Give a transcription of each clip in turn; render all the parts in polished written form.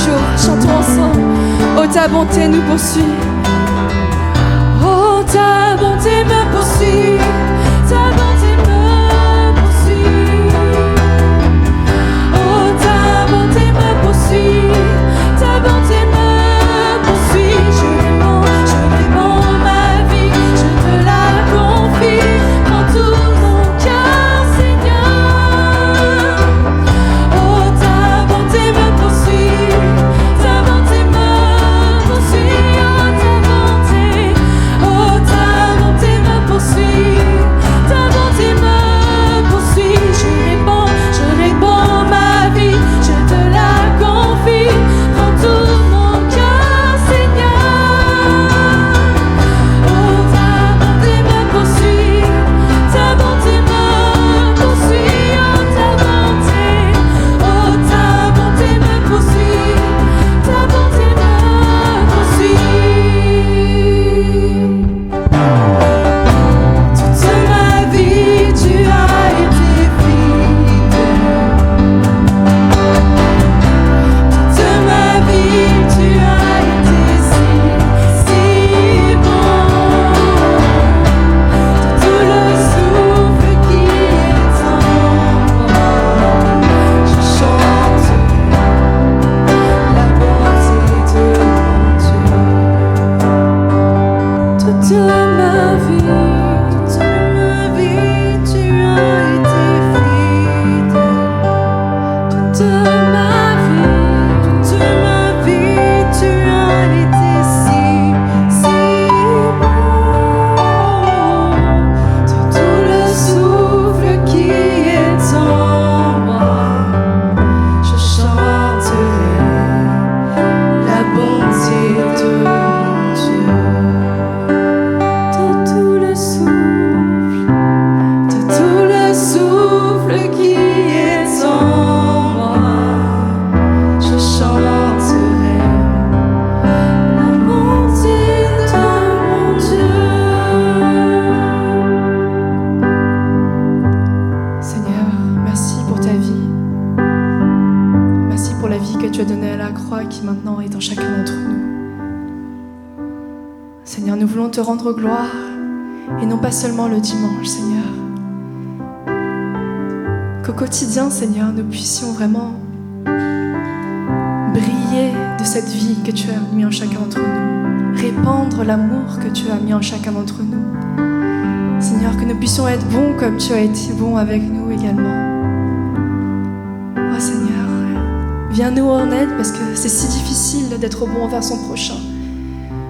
jours. Chantons ensemble. Oh, ta bonté nous poursuit. Oh, ta bonté me poursuit. Ta bonté me poursuit. Oh, ta bonté me poursuit. Ta bonté me poursuit. Je réponds ma vie. Je te la confie. Prends tout mon cœur, Seigneur. Oh, ta bonté me poursuit. Ta bonté me poursuit. Oh, ta bonté me poursuit. Ta bonté me poursuit. Je réponds ma vie. Je te la confie. Prends tout mon cœur, Seigneur. Oh, ta bonté me poursuit. Ta bonté me poursuit. Oh, ta bonté me poursuit. Ta bonté me poursuit. Toute ma vie, tu as été fidèle. Toute ma vie, tu as été si bon. Tout le souffle qui est en moi, je chante la bonté de mon Dieu. Toute ma vie, tu as été fidèle. Toute ma vie, tu as été si bon. Tout le souffle qui est en moi, je chanterai la bonté de mon Dieu. De tout le souffle qui est en moi, je chanterai la bonté de mon Dieu. Seigneur, merci pour ta vie. Merci pour la vie que tu as donnée à la croix et qui maintenant est en chacun d'entre nous. Seigneur, nous voulons te rendre gloire et non pas seulement le dimanche, Seigneur. Qu'au quotidien, Seigneur, nous puissions vraiment briller de cette vie que tu as mis en chacun d'entre nous, répandre l'amour que tu as mis en chacun d'entre nous. Seigneur, que nous puissions être bons comme tu as été bon avec nous également. Oh Seigneur, viens-nous en aide parce que c'est si difficile d'être bon envers son prochain.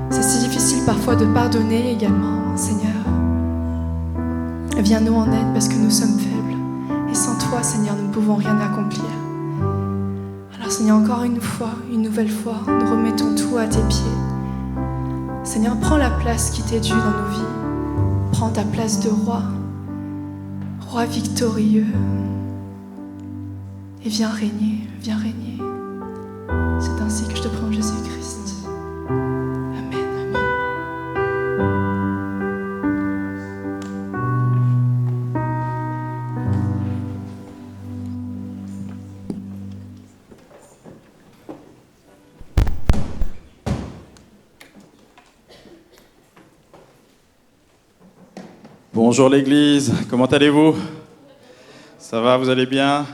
C'est si difficile parfois de pardonner également, Seigneur. Viens-nous en aide parce que nous sommes faibles. Et sans toi, Seigneur, nous ne pouvons rien accomplir. Alors, Seigneur, encore une fois, une nouvelle fois, nous remettons tout à tes pieds. Seigneur, prends la place qui t'est due dans nos vies. Prends ta place de roi, roi victorieux. Et viens régner, viens régner. C'est ainsi que je te prie en Jésus-Christ. Amen, amen. Bonjour l'église, comment allez-vous? Ça va, vous allez bien?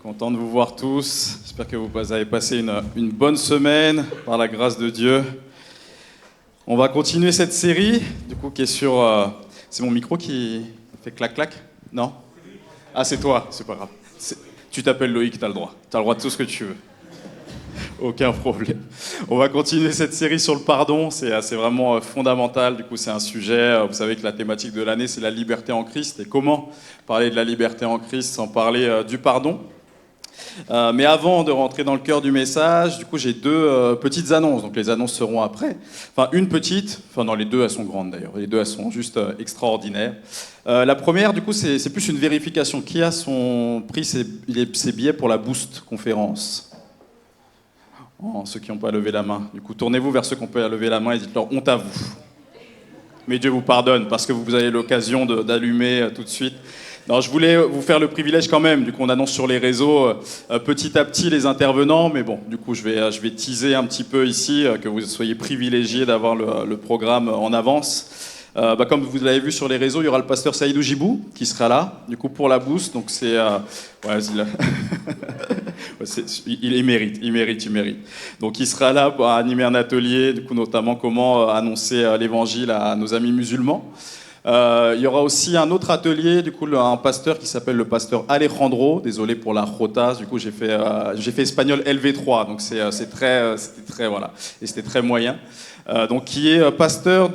Content de vous voir tous. J'espère que vous avez passé une bonne semaine par la grâce de Dieu. On va continuer cette série, du coup, qui est sur... c'est mon micro qui fait clac-clac? Non? Ah, c'est toi, c'est pas grave. Tu t'appelles Loïc, t'as le droit. T'as le droit de tout ce que tu veux. Aucun problème. On va continuer cette série sur le pardon, c'est vraiment fondamental. Du coup, c'est un sujet, vous savez que la thématique de l'année, c'est la liberté en Christ. Et comment parler de la liberté en Christ sans parler du pardon? Mais avant de rentrer dans le cœur du message, du coup, j'ai deux petites annonces. Donc, les annonces seront après. Enfin, une petite. Enfin, non, les deux, elles sont grandes d'ailleurs. Les deux, elles sont juste extraordinaires. La première, du coup, c'est plus une vérification. Qui a pris ses billets pour la Boost conférence? Oh, ceux qui n'ont pas levé la main. Du coup, tournez-vous vers ceux qui n'ont pas levé la main et dites-leur honte à vous. mais Dieu vous pardonne parce que vous avez l'occasion d'allumer tout de suite. Non, je voulais vous faire le privilège quand même, du coup on annonce sur les réseaux petit à petit les intervenants, mais bon, du coup je vais teaser un petit peu ici, que vous soyez privilégiés d'avoir le programme en avance. Comme vous l'avez vu sur les réseaux, il y aura le pasteur Saïdou Jibou qui sera là, du coup pour la boost, donc c'est... il mérite. Donc il sera là pour animer un atelier, du coup notamment comment annoncer l'évangile à nos amis musulmans. Il y aura aussi un autre atelier, du coup, un pasteur qui s'appelle le pasteur Alejandro. Désolé pour la jota, du coup, j'ai fait espagnol LV3, donc c'était très, voilà, et c'était très moyen. Donc, qui est pasteur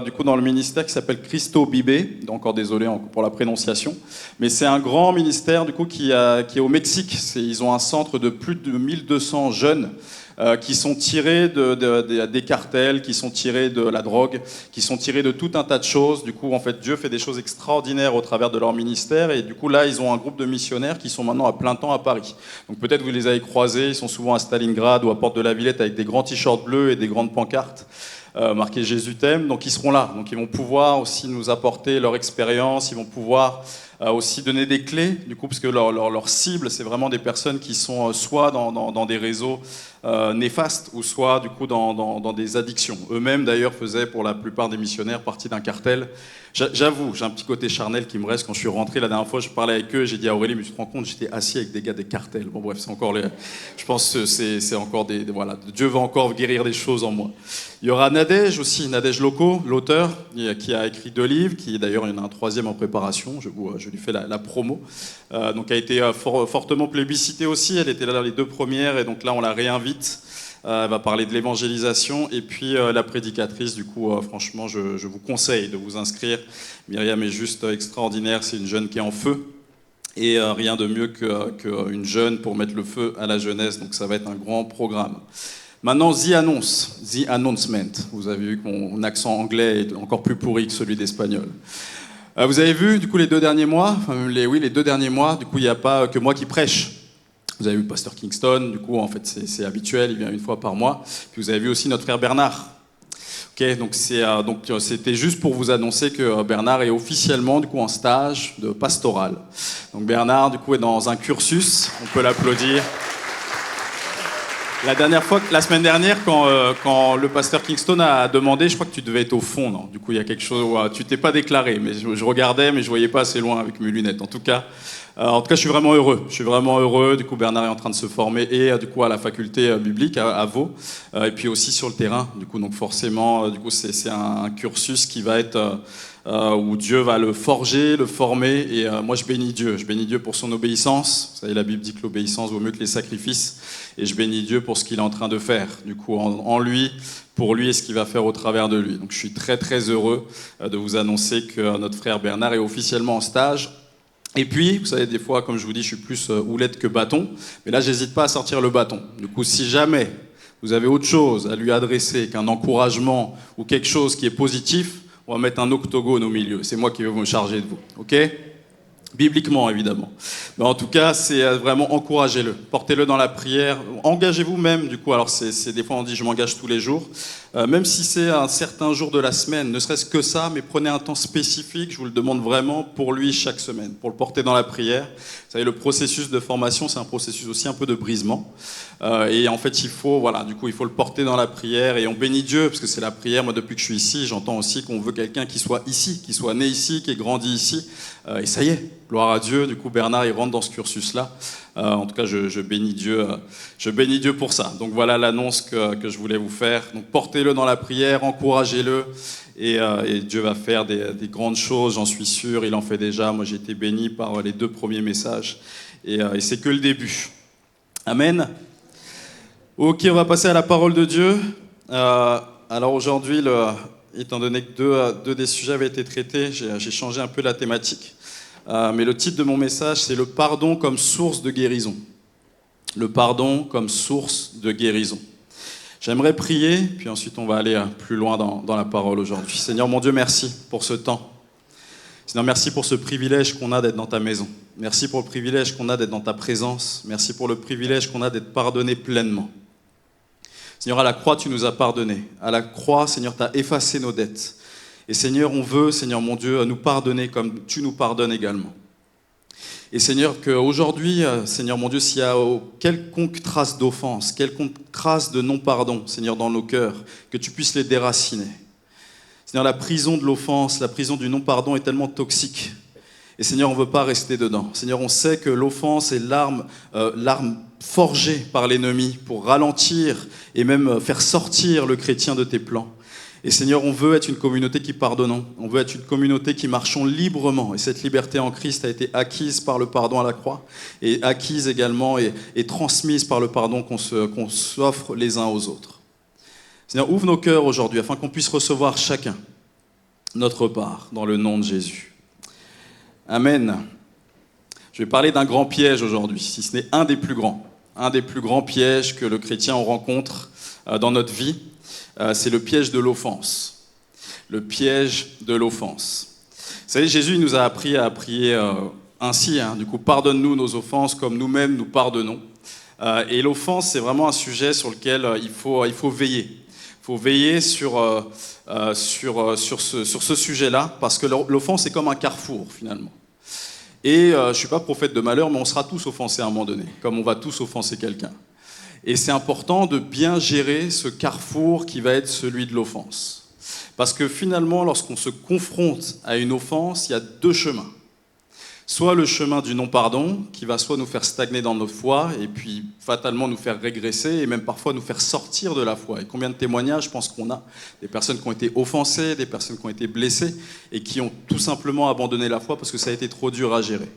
du coup, dans le ministère qui s'appelle Cristo Bibé. Encore désolé pour la prononciation. Mais c'est un grand ministère, du coup, qui est au Mexique. Ils ont un centre de plus de 1200 jeunes qui sont tirés des cartels, qui sont tirés de la drogue, qui sont tirés de tout un tas de choses. Du coup, en fait, Dieu fait des choses extraordinaires au travers de leur ministère. Et du coup, là, ils ont un groupe de missionnaires qui sont maintenant à plein temps à Paris. Donc peut-être vous les avez croisés, ils sont souvent à Stalingrad ou à Porte de la Villette avec des grands t-shirts bleus et des grandes pancartes marquées Jésus t'aime. Donc ils seront là. Donc ils vont pouvoir aussi nous apporter leur expérience, ils vont pouvoir aussi donner des clés, du coup, parce que leur cible, c'est vraiment des personnes qui sont soit dans des réseaux néfastes, ou soit du coup dans des addictions. Eux-mêmes, d'ailleurs, faisaient pour la plupart des missionnaires partie d'un cartel. J'avoue, j'ai un petit côté charnel qui me reste. Quand je suis rentré la dernière fois, je parlais avec eux, j'ai dit à Aurélie, mais tu te rends compte, j'étais assis avec des gars des cartels. Bon bref, c'est encore je pense que c'est encore voilà, Dieu va encore guérir des choses en moi. Il y aura Nadège aussi, Nadège Loco, l'auteur, qui a écrit 2 livres, qui d'ailleurs, il y en a un 3e en préparation, je lui fais la promo, donc a été fortement plébiscitée aussi, elle était là dans les 2 premières, et donc là on la réinvite. Elle va parler de l'évangélisation, et puis la prédicatrice, du coup, franchement, je vous conseille de vous inscrire. Myriam est juste extraordinaire, c'est une jeune qui est en feu, et rien de mieux qu'une jeune pour mettre le feu à la jeunesse, donc ça va être un grand programme. Maintenant, The Announcement. Vous avez vu que mon accent anglais est encore plus pourri que celui d'espagnol. Vous avez vu, du coup, les 2 derniers mois, les 2 derniers mois, du coup, il n'y a pas que moi qui prêche. Vous avez vu le pasteur Kingston, du coup, en fait, c'est habituel, il vient 1 fois par mois. Puis vous avez vu aussi notre frère Bernard. Ok, donc c'était juste pour vous annoncer que Bernard est officiellement, du coup, en stage de pastoral. Donc Bernard, du coup, est dans un cursus, on peut l'applaudir. La semaine dernière, quand le pasteur Kingston a demandé, je crois que tu devais être au fond, non? Du coup, il y a quelque chose où tu t'es pas déclaré, mais je regardais, mais je voyais pas assez loin avec mes lunettes. En tout cas, je suis vraiment heureux. Je suis vraiment heureux. Du coup, Bernard est en train de se former et du coup à la faculté biblique à Vaud, et puis aussi sur le terrain. Du coup, donc forcément, du coup, c'est un cursus qui va être où Dieu va le forger, le former, et moi je bénis Dieu pour son obéissance. Vous savez, la Bible dit que l'obéissance vaut mieux que les sacrifices, et je bénis Dieu pour ce qu'il est en train de faire, du coup en lui, pour lui et ce qu'il va faire au travers de lui. Donc je suis très très heureux de vous annoncer que notre frère Bernard est officiellement en stage. Et puis, vous savez, des fois, comme je vous dis, je suis plus houlette que bâton, mais là j'hésite pas à sortir le bâton. Du coup, si jamais vous avez autre chose à lui adresser qu'un encouragement ou quelque chose qui est positif, on va mettre un octogone au milieu. C'est moi qui vais me charger de vous. OK ? Bibliquement, évidemment. Mais en tout cas, c'est vraiment encouragez-le. Portez-le dans la prière. Engagez-vous même, du coup. Alors, c'est des fois, on dit je m'engage tous les jours. Même si c'est un certain jour de la semaine, ne serait-ce que ça, mais prenez un temps spécifique, je vous le demande vraiment, pour lui chaque semaine, pour le porter dans la prière. Vous savez, le processus de formation, c'est un processus aussi un peu de brisement. Et en fait, il faut le porter dans la prière, et on bénit Dieu, parce que c'est la prière. Moi, depuis que je suis ici, j'entends aussi qu'on veut quelqu'un qui soit ici, qui soit né ici, qui ait grandi ici. Et ça y est, gloire à Dieu. Du coup, Bernard, il rentre dans ce cursus-là. En tout cas, je bénis Dieu pour ça. Donc voilà l'annonce que je voulais vous faire. Donc portez-le dans la prière, encouragez-le, et Dieu va faire des grandes choses, j'en suis sûr. Il en fait déjà. Moi, j'ai été béni par les 2 premiers messages, et c'est que le début. Amen. Ok, on va passer à la parole de Dieu. Alors aujourd'hui, étant donné que 2 des sujets avaient été traités, j'ai changé un peu la thématique. Mais le titre de mon message, c'est « Le pardon comme source de guérison ». Le pardon comme source de guérison. J'aimerais prier, puis ensuite on va aller plus loin dans la parole aujourd'hui. Seigneur mon Dieu, merci pour ce temps. Seigneur, merci pour ce privilège qu'on a d'être dans ta maison. Merci pour le privilège qu'on a d'être dans ta présence. Merci pour le privilège qu'on a d'être pardonné pleinement. Seigneur, à la croix, tu nous as pardonné. À la croix, Seigneur, tu as effacé nos dettes. Et Seigneur, on veut, Seigneur mon Dieu, nous pardonner comme tu nous pardonnes également. Et Seigneur, qu'aujourd'hui, Seigneur mon Dieu, s'il y a quelconque trace d'offense, quelconque trace de non-pardon, Seigneur, dans nos cœurs, que tu puisses les déraciner. Seigneur, la prison de l'offense, la prison du non-pardon est tellement toxique. Et Seigneur, on ne veut pas rester dedans. Seigneur, on sait que l'offense est l'arme forgée par l'ennemi pour ralentir et même faire sortir le chrétien de tes plans. Et Seigneur, on veut être une communauté qui pardonnons. On veut être une communauté qui marchons librement. Et cette liberté en Christ a été acquise par le pardon à la croix et acquise également et transmise par le pardon qu'on s'offre les uns aux autres. Seigneur, ouvre nos cœurs aujourd'hui afin qu'on puisse recevoir chacun notre part dans le nom de Jésus. Amen. Je vais parler d'un grand piège aujourd'hui, si ce n'est un des plus grands pièges que le chrétien rencontre dans notre vie. C'est le piège de l'offense. Le piège de l'offense. Vous savez, Jésus il nous a appris à prier ainsi. Du coup, pardonne-nous nos offenses comme nous-mêmes nous pardonnons. Et l'offense, c'est vraiment un sujet sur lequel il faut veiller. Il faut veiller sur ce sujet-là, parce que l'offense est comme un carrefour, finalement. Et je ne suis pas prophète de malheur, mais on sera tous offensés à un moment donné, comme on va tous offenser quelqu'un. Et c'est important de bien gérer ce carrefour qui va être celui de l'offense. Parce que finalement, lorsqu'on se confronte à une offense, il y a deux chemins. Soit le chemin du non-pardon, qui va soit nous faire stagner dans notre foi, et puis fatalement nous faire régresser, et même parfois nous faire sortir de la foi. Et combien de témoignages, je pense qu'on a, des personnes qui ont été offensées, des personnes qui ont été blessées, et qui ont tout simplement abandonné la foi parce que ça a été trop dur à gérer.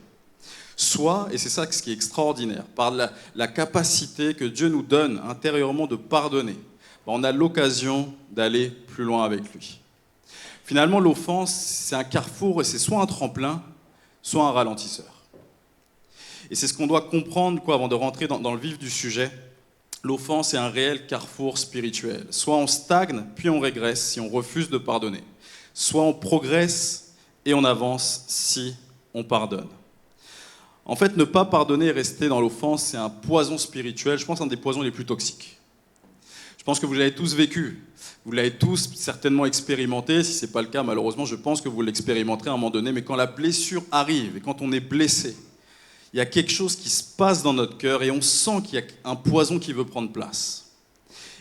Soit, et c'est ça ce qui est extraordinaire, par la capacité que Dieu nous donne intérieurement de pardonner, on a l'occasion d'aller plus loin avec lui. Finalement, l'offense, c'est un carrefour et c'est soit un tremplin, soit un ralentisseur. Et c'est ce qu'on doit comprendre avant de rentrer dans le vif du sujet. L'offense est un réel carrefour spirituel. Soit on stagne, puis on régresse si on refuse de pardonner. Soit on progresse et on avance si on pardonne. En fait, ne pas pardonner et rester dans l'offense, c'est un poison spirituel, je pense un des poisons les plus toxiques. Je pense que vous l'avez tous vécu, vous l'avez tous certainement expérimenté, si ce n'est pas le cas, malheureusement, je pense que vous l'expérimenterez à un moment donné, mais quand la blessure arrive et quand on est blessé, il y a quelque chose qui se passe dans notre cœur et on sent qu'il y a un poison qui veut prendre place.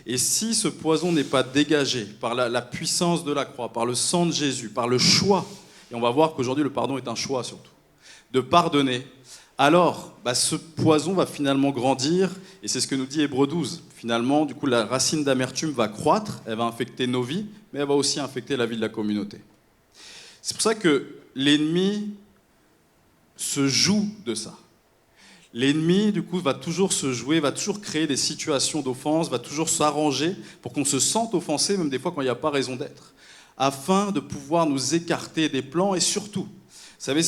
Et si ce poison n'est pas dégagé par la puissance de la croix, par le sang de Jésus, par le choix, et on va voir qu'aujourd'hui le pardon est un choix surtout, de pardonner, alors ce poison va finalement grandir, et c'est ce que nous dit Hébreux 12. Finalement, du coup, la racine d'amertume va croître, elle va infecter nos vies, mais elle va aussi infecter la vie de la communauté. C'est pour ça que l'ennemi se joue de ça. L'ennemi, du coup, va toujours se jouer, va toujours créer des situations d'offense, va toujours s'arranger pour qu'on se sente offensé, même des fois quand il n'y a pas raison d'être, afin de pouvoir nous écarter des plans et surtout, vous savez,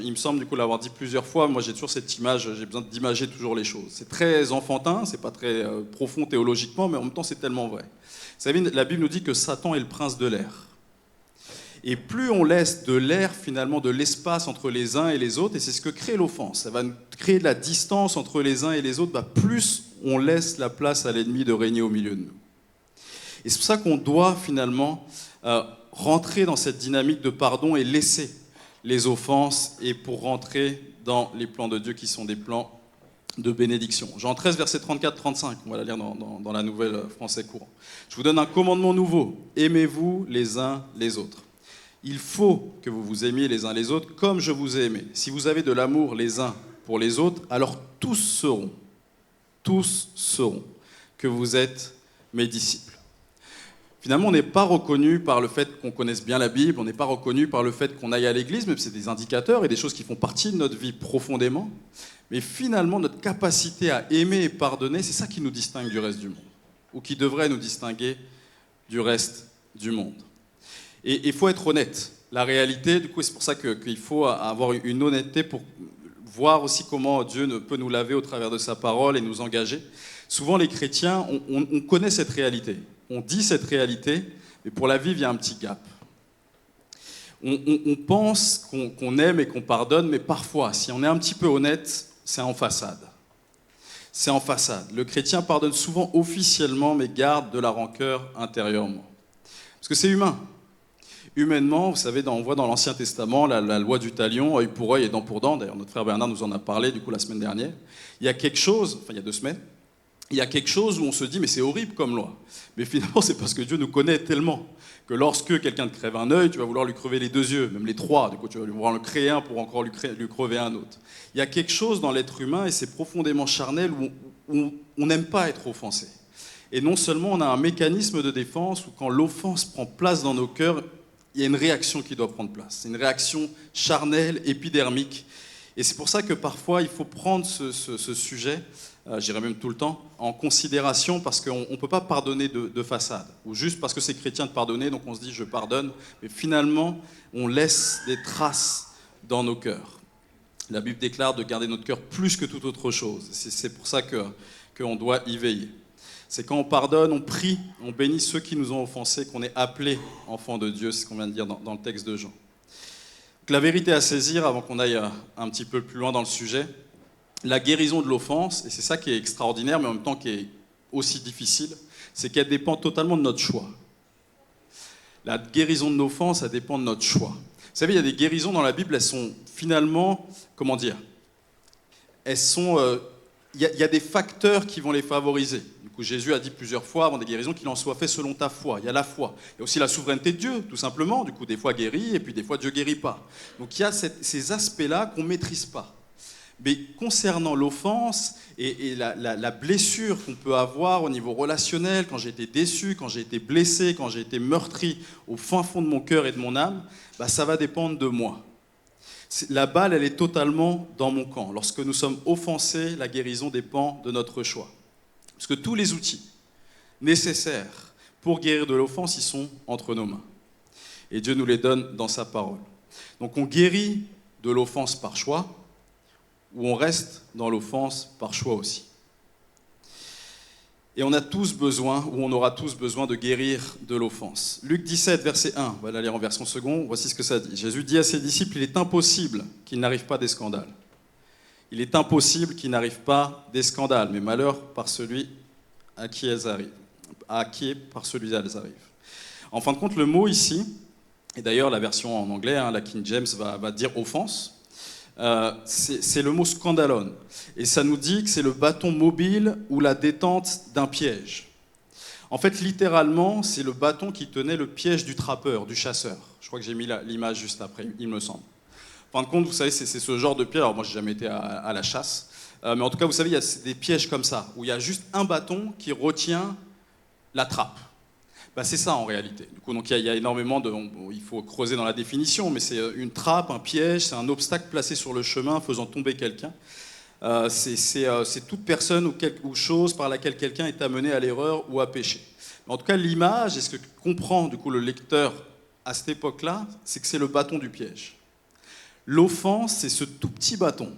il me semble du coup l'avoir dit plusieurs fois, moi j'ai toujours cette image, j'ai besoin d'imager toujours les choses. C'est très enfantin, c'est pas très profond théologiquement, mais en même temps c'est tellement vrai. Vous savez, la Bible nous dit que Satan est le prince de l'air. Et plus on laisse de l'air, finalement, de l'espace entre les uns et les autres, et c'est ce que crée l'offense, ça va créer de la distance entre les uns et les autres, plus on laisse la place à l'ennemi de régner au milieu de nous. Et c'est pour ça qu'on doit finalement rentrer dans cette dynamique de pardon et laisser les offenses et pour rentrer dans les plans de Dieu qui sont des plans de bénédiction. Jean 13, verset 34-35, on va la lire dans la nouvelle français courant. Je vous donne un commandement nouveau, aimez-vous les uns les autres. Il faut que vous vous aimiez les uns les autres comme je vous ai aimé. Si vous avez de l'amour les uns pour les autres, alors tous sauront que vous êtes mes disciples. Finalement, on n'est pas reconnu par le fait qu'on connaisse bien la Bible, on n'est pas reconnu par le fait qu'on aille à l'église, même si c'est des indicateurs et des choses qui font partie de notre vie profondément. Mais finalement, notre capacité à aimer et pardonner, c'est ça qui nous distingue du reste du monde, ou qui devrait nous distinguer du reste du monde. Et il faut être honnête. La réalité, du coup, c'est pour ça qu'il faut avoir une honnêteté pour voir aussi comment Dieu peut nous laver au travers de sa parole et nous engager. Souvent, les chrétiens, on connaît cette réalité. On dit cette réalité, mais pour la vivre, il y a un petit gap. On pense qu'on aime et qu'on pardonne, mais parfois, si on est un petit peu honnête, c'est en façade. C'est en façade. Le chrétien pardonne souvent officiellement, mais garde de la rancœur intérieurement. Parce que c'est humain. Humainement, vous savez, on voit dans l'Ancien Testament la loi du talion, œil pour œil et dent pour dent. D'ailleurs, notre frère Bernard nous en a parlé du coup la semaine dernière. Il y a quelque chose, enfin il y a 2 semaines, il y a quelque chose où on se dit mais c'est horrible comme loi. Mais finalement, c'est parce que Dieu nous connaît tellement que lorsque quelqu'un te crève un œil, tu vas vouloir lui crever les 2 yeux, même les 3. Du coup, tu vas vouloir le créer un pour encore lui crever un autre. Il y a quelque chose dans l'être humain, et c'est profondément charnel, où on n'aime pas être offensé. Et non seulement on a un mécanisme de défense où quand l'offense prend place dans nos cœurs, il y a une réaction qui doit prendre place. C'est une réaction charnelle, épidermique. Et c'est pour ça que parfois il faut prendre ce sujet, je dirais même tout le temps, en considération, parce qu'on ne peut pas pardonner de façade, ou juste parce que c'est chrétien de pardonner, donc on se dit je pardonne, mais finalement on laisse des traces dans nos cœurs. La Bible déclare de garder notre cœur plus que toute autre chose. C'est pour ça qu'on doit y veiller. C'est quand on pardonne, on prie, on bénit ceux qui nous ont offensés, qu'on est appelés enfants de Dieu, c'est ce qu'on vient de dire dans le texte de Jean. Donc, la vérité à saisir, avant qu'on aille un petit peu plus loin dans le sujet, la guérison de l'offense, et c'est ça qui est extraordinaire, mais en même temps qui est aussi difficile, c'est qu'elle dépend totalement de notre choix. La guérison de l'offense, ça dépend de notre choix. Vous savez, il y a des guérisons dans la Bible, elles sont finalement, comment dire, elles sont... Il y a des facteurs qui vont les favoriser. Du coup, Jésus a dit plusieurs fois avant des guérisons qu'il en soit fait selon ta foi. Il y a la foi. Il y a aussi la souveraineté de Dieu, tout simplement. Du coup, des fois guérit et puis des fois Dieu guérit pas. Donc il y a ces aspects-là qu'on ne maîtrise pas. Mais concernant l'offense et la blessure qu'on peut avoir au niveau relationnel, quand j'ai été déçu, quand j'ai été blessé, quand j'ai été meurtri au fin fond de mon cœur et de mon âme, ça va dépendre de moi. La balle, elle est totalement dans mon camp. Lorsque nous sommes offensés, la guérison dépend de notre choix. Parce que tous les outils nécessaires pour guérir de l'offense, ils sont entre nos mains. Et Dieu nous les donne dans sa parole. Donc on guérit de l'offense par choix, ou on reste dans l'offense par choix aussi. Et on a tous besoin, ou on aura tous besoin de guérir de l'offense. Luc 17, verset 1, on va la lire en version seconde, voici ce que ça dit. Jésus dit à ses disciples, il est impossible qu'il n'arrive pas des scandales. Il est impossible qu'il n'arrive pas des scandales, mais malheur par celui à qui elles arrivent. Par celui-là elles arrivent. En fin de compte, le mot ici, et d'ailleurs la version en anglais, la King James va dire offense, c'est le mot scandalon. Et ça nous dit que c'est le bâton mobile ou la détente d'un piège. En fait, littéralement, c'est le bâton qui tenait le piège du trappeur, du chasseur. Je crois que j'ai mis l'image juste après, il me semble. En fin de compte, vous savez, c'est ce genre de piège. Alors moi, j'ai jamais été à la chasse. Mais en tout cas, vous savez, il y a des pièges comme ça, où il y a juste un bâton qui retient la trappe. C'est ça en réalité. Du coup, donc, il y a énormément de... il faut creuser dans la définition, mais c'est une trappe, un piège, c'est un obstacle placé sur le chemin faisant tomber quelqu'un. C'est toute personne ou chose par laquelle quelqu'un est amené à l'erreur ou à pécher. Mais en tout cas, l'image, et ce que comprend du coup, le lecteur à cette époque-là, c'est que c'est le bâton du piège. L'offense, c'est ce tout petit bâton,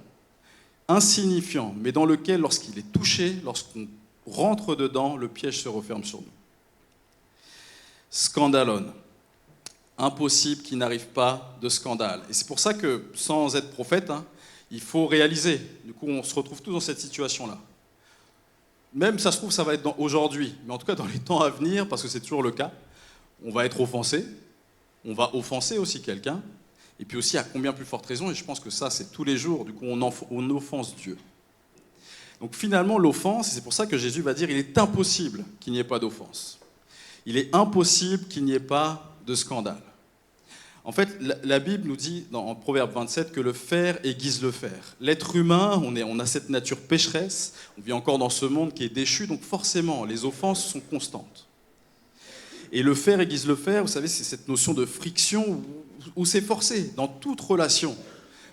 insignifiant, mais dans lequel, lorsqu'il est touché, lorsqu'on rentre dedans, le piège se referme sur nous. Scandalone. Impossible qu'il n'arrive pas de scandale. Et c'est pour ça que, sans être prophète, il faut réaliser. Du coup, on se retrouve tous dans cette situation-là. Même, ça se trouve, ça va être aujourd'hui. Mais en tout cas, dans les temps à venir, parce que c'est toujours le cas, on va être offensé. On va offenser aussi quelqu'un. Et puis aussi, à combien plus forte raison, et je pense que ça, c'est tous les jours, du coup, on offense Dieu. Donc finalement, l'offense, et c'est pour ça que Jésus va dire, il est impossible qu'il n'y ait pas d'offense. Il est impossible qu'il n'y ait pas de scandale. En fait, la Bible nous dit, en Proverbe 27, que le fer aiguise le fer. L'être humain, on a cette nature pécheresse, on vit encore dans ce monde qui est déchu, donc forcément, les offenses sont constantes. Et le fer aiguise le fer, vous savez, c'est cette notion de friction où c'est forcé, dans toute relation,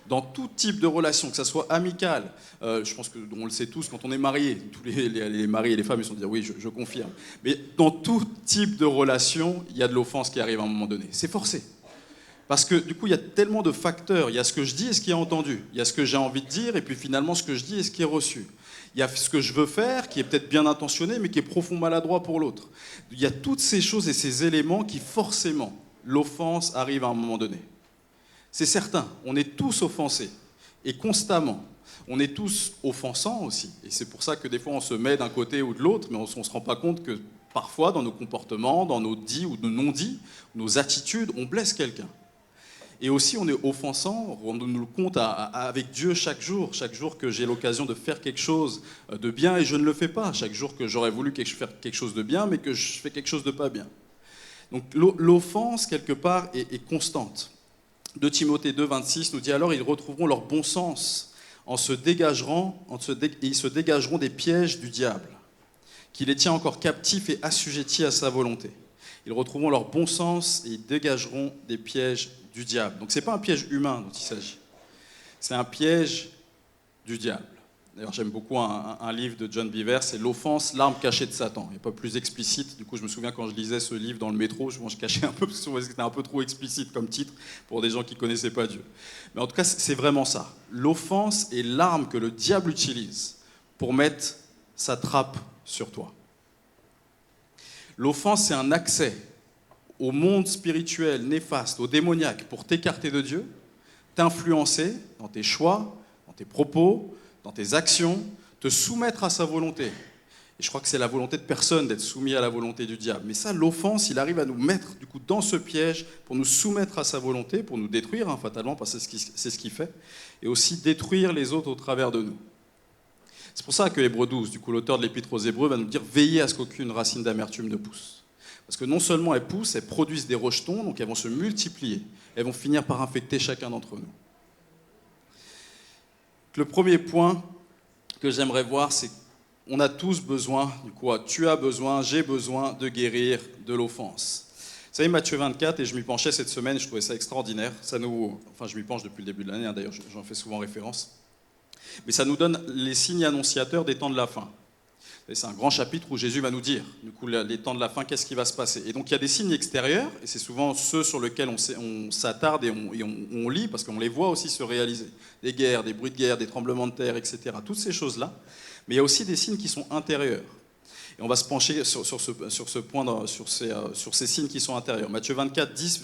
dans tout type de relation, que ça soit amical. Je pense qu'on le sait tous, quand on est marié, tous les maris et les femmes, ils sont dire oui, je confirme. Mais dans tout type de relation, il y a de l'offense qui arrive à un moment donné. C'est forcé. Parce que du coup, il y a tellement de facteurs. Il y a ce que je dis et ce qui est entendu. Il y a ce que j'ai envie de dire et puis finalement ce que je dis et ce qui est reçu. Il y a ce que je veux faire, qui est peut-être bien intentionné, mais qui est profond maladroit pour l'autre. Il y a toutes ces choses et ces éléments qui, forcément, l'offense arrive à un moment donné. C'est certain, on est tous offensés, et constamment. On est tous offensants aussi. Et c'est pour ça que des fois, on se met d'un côté ou de l'autre, mais on ne se rend pas compte que Parfois, dans nos comportements, dans nos dits ou nos non-dits, nos attitudes, on blesse quelqu'un. Et aussi, on est offensant, on nous le compte avec Dieu chaque jour que j'ai l'occasion de faire quelque chose de bien et je ne le fais pas. Chaque jour que j'aurais voulu faire quelque chose de bien, mais que je fais quelque chose de pas bien. Donc l'offense, quelque part, est constante. 2 Timothée 2, 26 nous dit « Alors ils retrouveront leur bon sens ils se dégageront des pièges du diable, qui les tient encore captifs et assujettis à sa volonté. Ils retrouveront leur bon sens et ils dégageront des pièges du diable. » Donc ce n'est pas un piège humain dont il s'agit, c'est un piège du diable. D'ailleurs, j'aime beaucoup un livre de John Beaver, c'est L'offense, l'arme cachée de Satan. Il n'est pas plus explicite. Du coup, je me souviens quand je lisais ce livre dans le métro, je cachais un peu, parce que c'était un peu trop explicite comme titre pour des gens qui ne connaissaient pas Dieu. Mais en tout cas, c'est vraiment ça. L'offense est l'arme que le diable utilise pour mettre sa trappe sur toi. L'offense, c'est un accès au monde spirituel néfaste, au démoniaque, pour t'écarter de Dieu, t'influencer dans tes choix, dans tes propos, dans tes actions, te soumettre à sa volonté. Et je crois que c'est la volonté de personne d'être soumis à la volonté du diable. Mais ça, l'offense, il arrive à nous mettre du coup dans ce piège pour nous soumettre à sa volonté, pour nous détruire, fatalement, parce que c'est ce qu'il fait, et aussi détruire les autres au travers de nous. C'est pour ça que Hébreux 12, du coup, l'auteur de l'Épître aux Hébreux, va nous dire « Veillez à ce qu'aucune racine d'amertume ne pousse ». Parce que non seulement elles poussent, elles produisent des rejetons, donc elles vont se multiplier. Elles vont finir par infecter chacun d'entre nous. Le premier point que j'aimerais voir, c'est qu'on a tous besoin, du coup, tu as besoin, j'ai besoin de guérir de l'offense. Vous savez, Matthieu 24, et je m'y penchais cette semaine, je trouvais ça extraordinaire. Je m'y penche depuis le début de l'année, d'ailleurs, j'en fais souvent référence. Mais ça nous donne les signes annonciateurs des temps de la fin. Et c'est un grand chapitre où Jésus va nous dire, du coup, les temps de la fin, qu'est-ce qui va se passer. Et donc, il y a des signes extérieurs, et c'est souvent ceux sur lesquels on s'attarde et on lit, parce qu'on les voit aussi se réaliser. Des guerres, des bruits de guerre, des tremblements de terre, etc. Toutes ces choses-là. Mais il y a aussi des signes qui sont intérieurs. Et on va se pencher sur ce point, sur ces signes qui sont intérieurs. Matthieu 24, 10,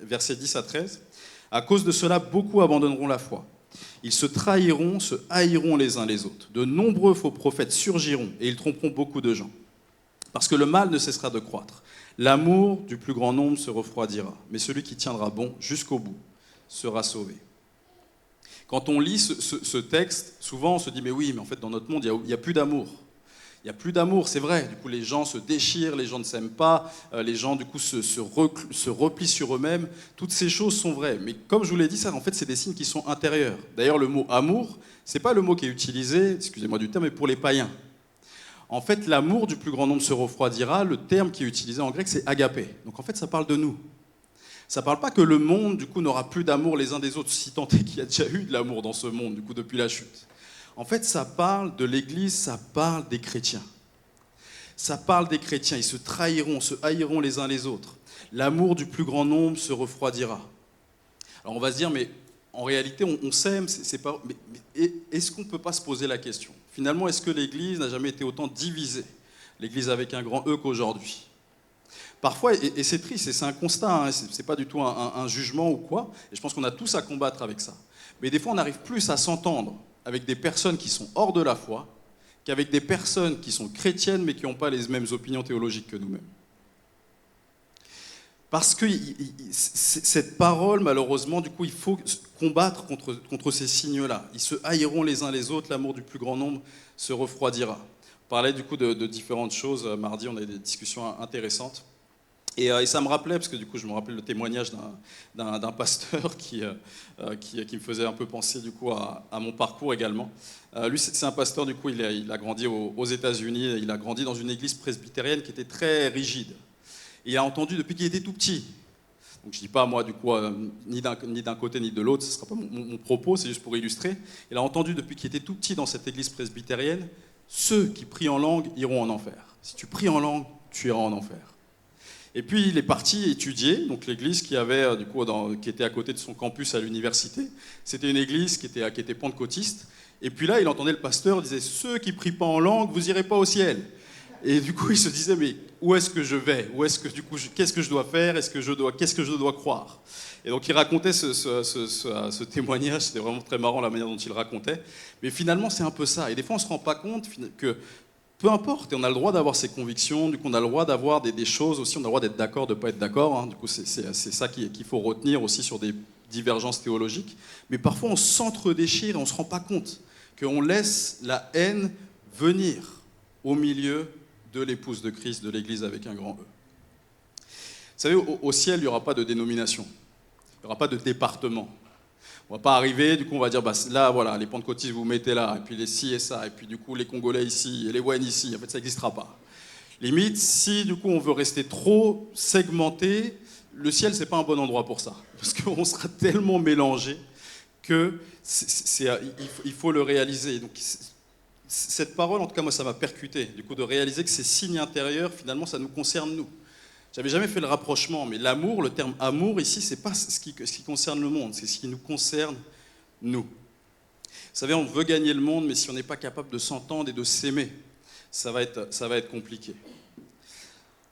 versets 10 à 13. « À cause de cela, beaucoup abandonneront la foi. Ils se trahiront, se haïront les uns les autres. De nombreux faux prophètes surgiront et ils tromperont beaucoup de gens. Parce que le mal ne cessera de croître. L'amour du plus grand nombre se refroidira. Mais celui qui tiendra bon jusqu'au bout sera sauvé. » Quand on lit ce texte, souvent on se dit « Mais oui, mais en fait dans notre monde, il n'y a plus d'amour. » Il n'y a plus d'amour, c'est vrai. Du coup, les gens se déchirent, les gens ne s'aiment pas, les gens, du coup, se replient sur eux-mêmes. Toutes ces choses sont vraies. Mais comme je vous l'ai dit, ça, en fait, c'est des signes qui sont intérieurs. D'ailleurs, le mot « amour », ce n'est pas le mot qui est utilisé, excusez-moi du terme, mais pour les païens. En fait, l'amour du plus grand nombre se refroidira. Le terme qui est utilisé en grec, c'est « agapé ». Donc, en fait, ça parle de nous. Ça ne parle pas que le monde, du coup, n'aura plus d'amour les uns des autres, si tant est qu'il y a déjà eu de l'amour dans ce monde, du coup, depuis la chute. En fait, ça parle de l'Église, ça parle des chrétiens. Ça parle des chrétiens, ils se trahiront, se haïront les uns les autres. L'amour du plus grand nombre se refroidira. Alors on va se dire, mais en réalité, on s'aime, c'est pas... Mais est-ce qu'on ne peut pas se poser la question ? Finalement, est-ce que l'Église n'a jamais été autant divisée, l'Église avec un grand E, qu'aujourd'hui ? Parfois, et c'est triste, et c'est un constat, c'est pas du tout un jugement ou quoi, et je pense qu'on a tous à combattre avec ça. Mais des fois, on n'arrive plus à s'entendre avec des personnes qui sont hors de la foi, qu'avec des personnes qui sont chrétiennes mais qui n'ont pas les mêmes opinions théologiques que nous-mêmes. Parce que cette parole, malheureusement, du coup, il faut combattre contre ces signes-là. Ils se haïront les uns les autres, l'amour du plus grand nombre se refroidira. On parlait du coup de différentes choses. Mardi, on a eu des discussions intéressantes. Et ça me rappelait, parce que du coup je me rappelais le témoignage d'un pasteur qui me faisait un peu penser du coup à mon parcours également. Lui c'est un pasteur, du coup il a grandi aux États-Unis, il a grandi dans une église presbytérienne qui était très rigide. Et il a entendu depuis qu'il était tout petit. Donc je ne dis pas moi du coup ni d'un côté ni de l'autre, ce ne sera pas mon propos, c'est juste pour illustrer. Il a entendu depuis qu'il était tout petit dans cette église presbytérienne, ceux qui prient en langue iront en enfer. Si tu pries en langue, tu iras en enfer. Et puis il est parti étudier, donc l'église qui était à côté de son campus à l'université. C'était une église qui était pentecôtiste. Et puis là, il entendait le pasteur disait « Ceux qui prient pas en langue, vous irez pas au ciel ». Et du coup, il se disait « Mais où est-ce que je vais ? Qu'est-ce que je dois faire ? Qu'est-ce que je dois croire ?» Et donc il racontait ce témoignage. C'était vraiment très marrant la manière dont il racontait. Mais finalement, c'est un peu ça. Et des fois, on se rend pas compte que peu importe, et on a le droit d'avoir ses convictions, du coup on a le droit d'avoir des choses aussi, on a le droit d'être d'accord, de ne pas être d'accord, hein. Du coup c'est ça qu'il faut retenir aussi sur des divergences théologiques, mais parfois on s'entre-déchire et on ne se rend pas compte qu'on laisse la haine venir au milieu de l'épouse de Christ, de l'Église avec un grand E. Vous savez, au ciel, il n'y aura pas de dénomination, il n'y aura pas de département. On ne va pas arriver, du coup on va dire, bah, là voilà, les pentecôtistes vous mettez là, et puis les ci et ça, et puis du coup les Congolais ici, et les Wen ici, en fait ça n'existera pas. Limite, si du coup on veut rester trop segmenté, le ciel c'est pas un bon endroit pour ça, parce qu'on sera tellement mélangé que il faut le réaliser. Donc, cette parole, en tout cas moi ça m'a percuté, du coup de réaliser que ces signes intérieurs, finalement ça nous concerne nous. J'avais jamais fait le rapprochement, mais l'amour, le terme amour ici, c'est pas ce qui concerne le monde, c'est ce qui nous concerne, nous. Vous savez, on veut gagner le monde, mais si on n'est pas capable de s'entendre et de s'aimer, ça va être compliqué.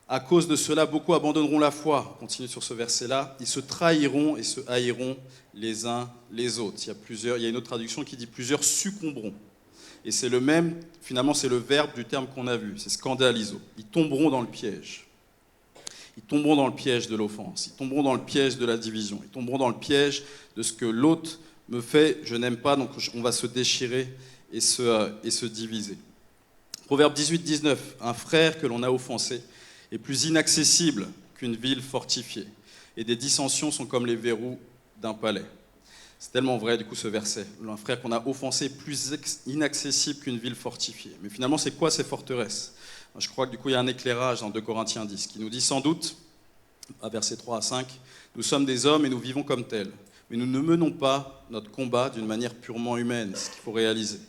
À cause de cela, beaucoup abandonneront la foi. On continue sur ce verset-là. Ils se trahiront et se haïront les uns les autres. Il y a une autre traduction qui dit plusieurs succomberont. Et c'est le même, finalement, c'est le verbe du terme qu'on a vu, c'est scandaliso. Ils tomberont dans le piège. Ils tomberont dans le piège de l'offense, ils tomberont dans le piège de la division, ils tomberont dans le piège de ce que l'autre me fait, je n'aime pas, donc on va se déchirer et se diviser. Proverbe 18-19, un frère que l'on a offensé est plus inaccessible qu'une ville fortifiée, et des dissensions sont comme les verrous d'un palais. C'est tellement vrai, du coup, ce verset. Un frère qu'on a offensé est plus inaccessible qu'une ville fortifiée. Mais finalement, c'est quoi ces forteresses ? Je crois que du coup, il y a un éclairage dans 2 Corinthiens 10 qui nous dit sans doute, à versets 3 à 5, « Nous sommes des hommes et nous vivons comme tels, mais nous ne menons pas notre combat d'une manière purement humaine, c'est ce qu'il faut réaliser.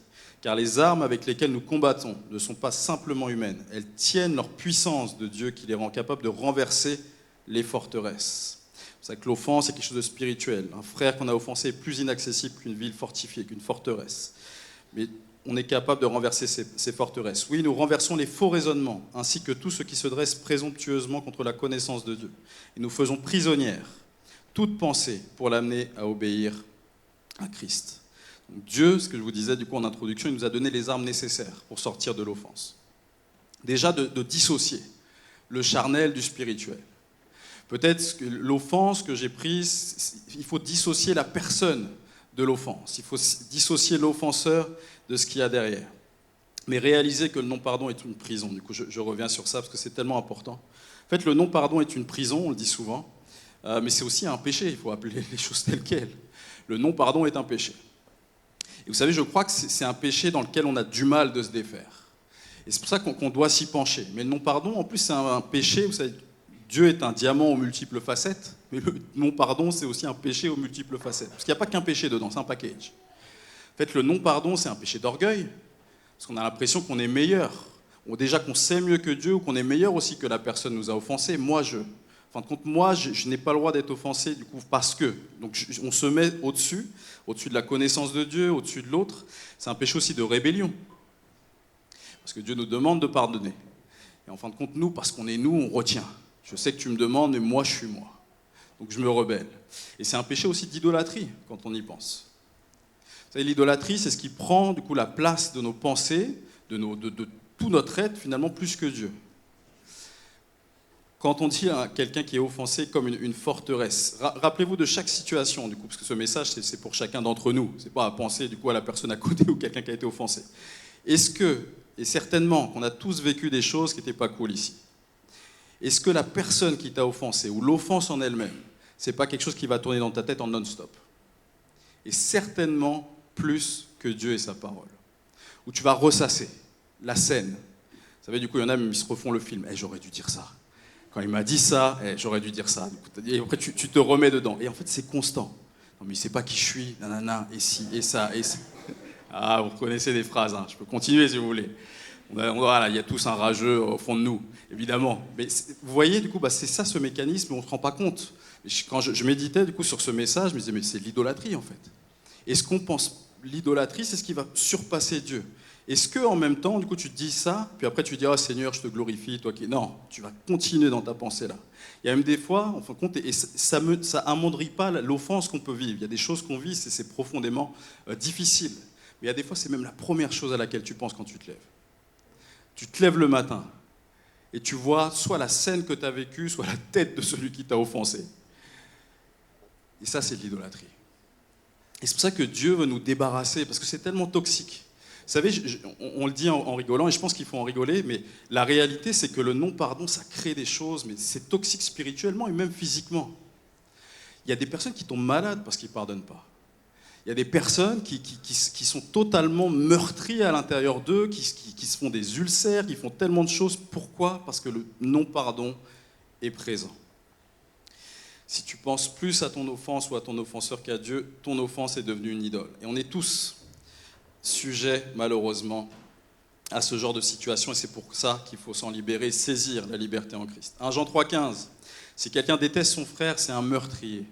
Car les armes avec lesquelles nous combattons ne sont pas simplement humaines, elles tiennent leur puissance de Dieu qui les rend capables de renverser les forteresses. » C'est que l'offense est quelque chose de spirituel. Un frère qu'on a offensé est plus inaccessible qu'une ville fortifiée, qu'une forteresse. Mais on est capable de renverser ces forteresses. Oui, nous renversons les faux raisonnements, ainsi que tout ce qui se dresse présomptueusement contre la connaissance de Dieu. Et nous faisons prisonnière toute pensée pour l'amener à obéir à Christ. Donc Dieu, ce que je vous disais du coup en introduction, il nous a donné les armes nécessaires pour sortir de l'offense. Déjà de dissocier le charnel du spirituel. Peut-être que l'offense que j'ai prise, il faut dissocier la personne de l'offense. Il faut dissocier l'offenseur de ce qu'il y a derrière. Mais réaliser que le non-pardon est une prison. Du coup, je reviens sur ça parce que c'est tellement important. En fait, le non-pardon est une prison, on le dit souvent, mais c'est aussi un péché. Il faut appeler les choses telles quelles. Le non-pardon est un péché. Et vous savez, je crois que c'est un péché dans lequel on a du mal de se défaire. Et c'est pour ça qu'on doit s'y pencher. Mais le non-pardon, en plus, c'est un péché, vous savez, Dieu est un diamant aux multiples facettes, mais le non-pardon, c'est aussi un péché aux multiples facettes. Parce qu'il n'y a pas qu'un péché dedans, c'est un package. En fait, le non-pardon, c'est un péché d'orgueil, parce qu'on a l'impression qu'on est meilleur, ou déjà qu'on sait mieux que Dieu, ou qu'on est meilleur aussi que la personne nous a offensés. En fin de compte, moi, je n'ai pas le droit d'être offensé, du coup, parce que. Donc, on se met au-dessus de la connaissance de Dieu, au-dessus de l'autre. C'est un péché aussi de rébellion. Parce que Dieu nous demande de pardonner. Et en fin de compte, nous, parce qu'on est nous, on retient. Je sais que tu me demandes, mais moi, je suis moi. Donc je me rebelle. Et c'est un péché aussi d'idolâtrie, quand on y pense. Vous savez, l'idolâtrie, c'est ce qui prend du coup la place de nos pensées, de tout notre être, finalement, plus que Dieu. Quand on dit à quelqu'un qui est offensé comme une forteresse, rappelez-vous de chaque situation, du coup, parce que ce message, c'est pour chacun d'entre nous. C'est pas à penser du coup à la personne à côté ou quelqu'un qui a été offensé. Est-ce que, et certainement qu'on a tous vécu des choses qui n'étaient pas cool ici, est-ce que la personne qui t'a offensé, ou l'offense en elle-même, c'est pas quelque chose qui va tourner dans ta tête en non-stop? Et certainement plus que Dieu et sa parole. Où tu vas ressasser la scène. Vous savez, du coup, il y en a même qui se refont le film. J'aurais dû dire ça. Quand il m'a dit ça, j'aurais dû dire ça. Et après, tu te remets dedans. Et en fait, c'est constant. Non, mais il sait pas qui je suis, nanana, et ci, et ça, et ça. Ah, vous reconnaissez des phrases, hein. Je peux continuer si vous voulez. Voilà, il y a tous un rageux au fond de nous, évidemment. Mais vous voyez, du coup, c'est ça ce mécanisme, on ne se rend pas compte. Quand je méditais du coup, sur ce message, je me disais, mais c'est l'idolâtrie en fait. Est-ce qu'on pense l'idolâtrie, c'est ce qui va surpasser Dieu? Est-ce qu'en même temps, du coup, tu te dis ça, puis après tu dis, ah Seigneur, je te glorifie, toi qui... Non, tu vas continuer dans ta pensée là. Il y a même des fois, en fin de compte, et ça amoindrit pas l'offense qu'on peut vivre. Il y a des choses qu'on vit, c'est profondément difficile. Mais il y a des fois, c'est même la première chose à laquelle tu penses quand tu te lèves. Tu te lèves le matin et tu vois soit la scène que tu as vécue, soit la tête de celui qui t'a offensé. Et ça, c'est de l'idolâtrie. Et c'est pour ça que Dieu veut nous débarrasser, parce que c'est tellement toxique. Vous savez, on le dit en rigolant, et je pense qu'il faut en rigoler, mais la réalité, c'est que le non-pardon, ça crée des choses, mais c'est toxique spirituellement et même physiquement. Il y a des personnes qui tombent malades parce qu'ils ne pardonnent pas. Il y a des personnes qui sont totalement meurtries à l'intérieur d'eux, qui se font des ulcères, qui font tellement de choses. Pourquoi ? Parce que le non-pardon est présent. Si tu penses plus à ton offense ou à ton offenseur qu'à Dieu, ton offense est devenue une idole. Et on est tous sujets, malheureusement, à ce genre de situation, et c'est pour ça qu'il faut s'en libérer, saisir la liberté en Christ. 1 Jean 3,15, si quelqu'un déteste son frère, c'est un meurtrier.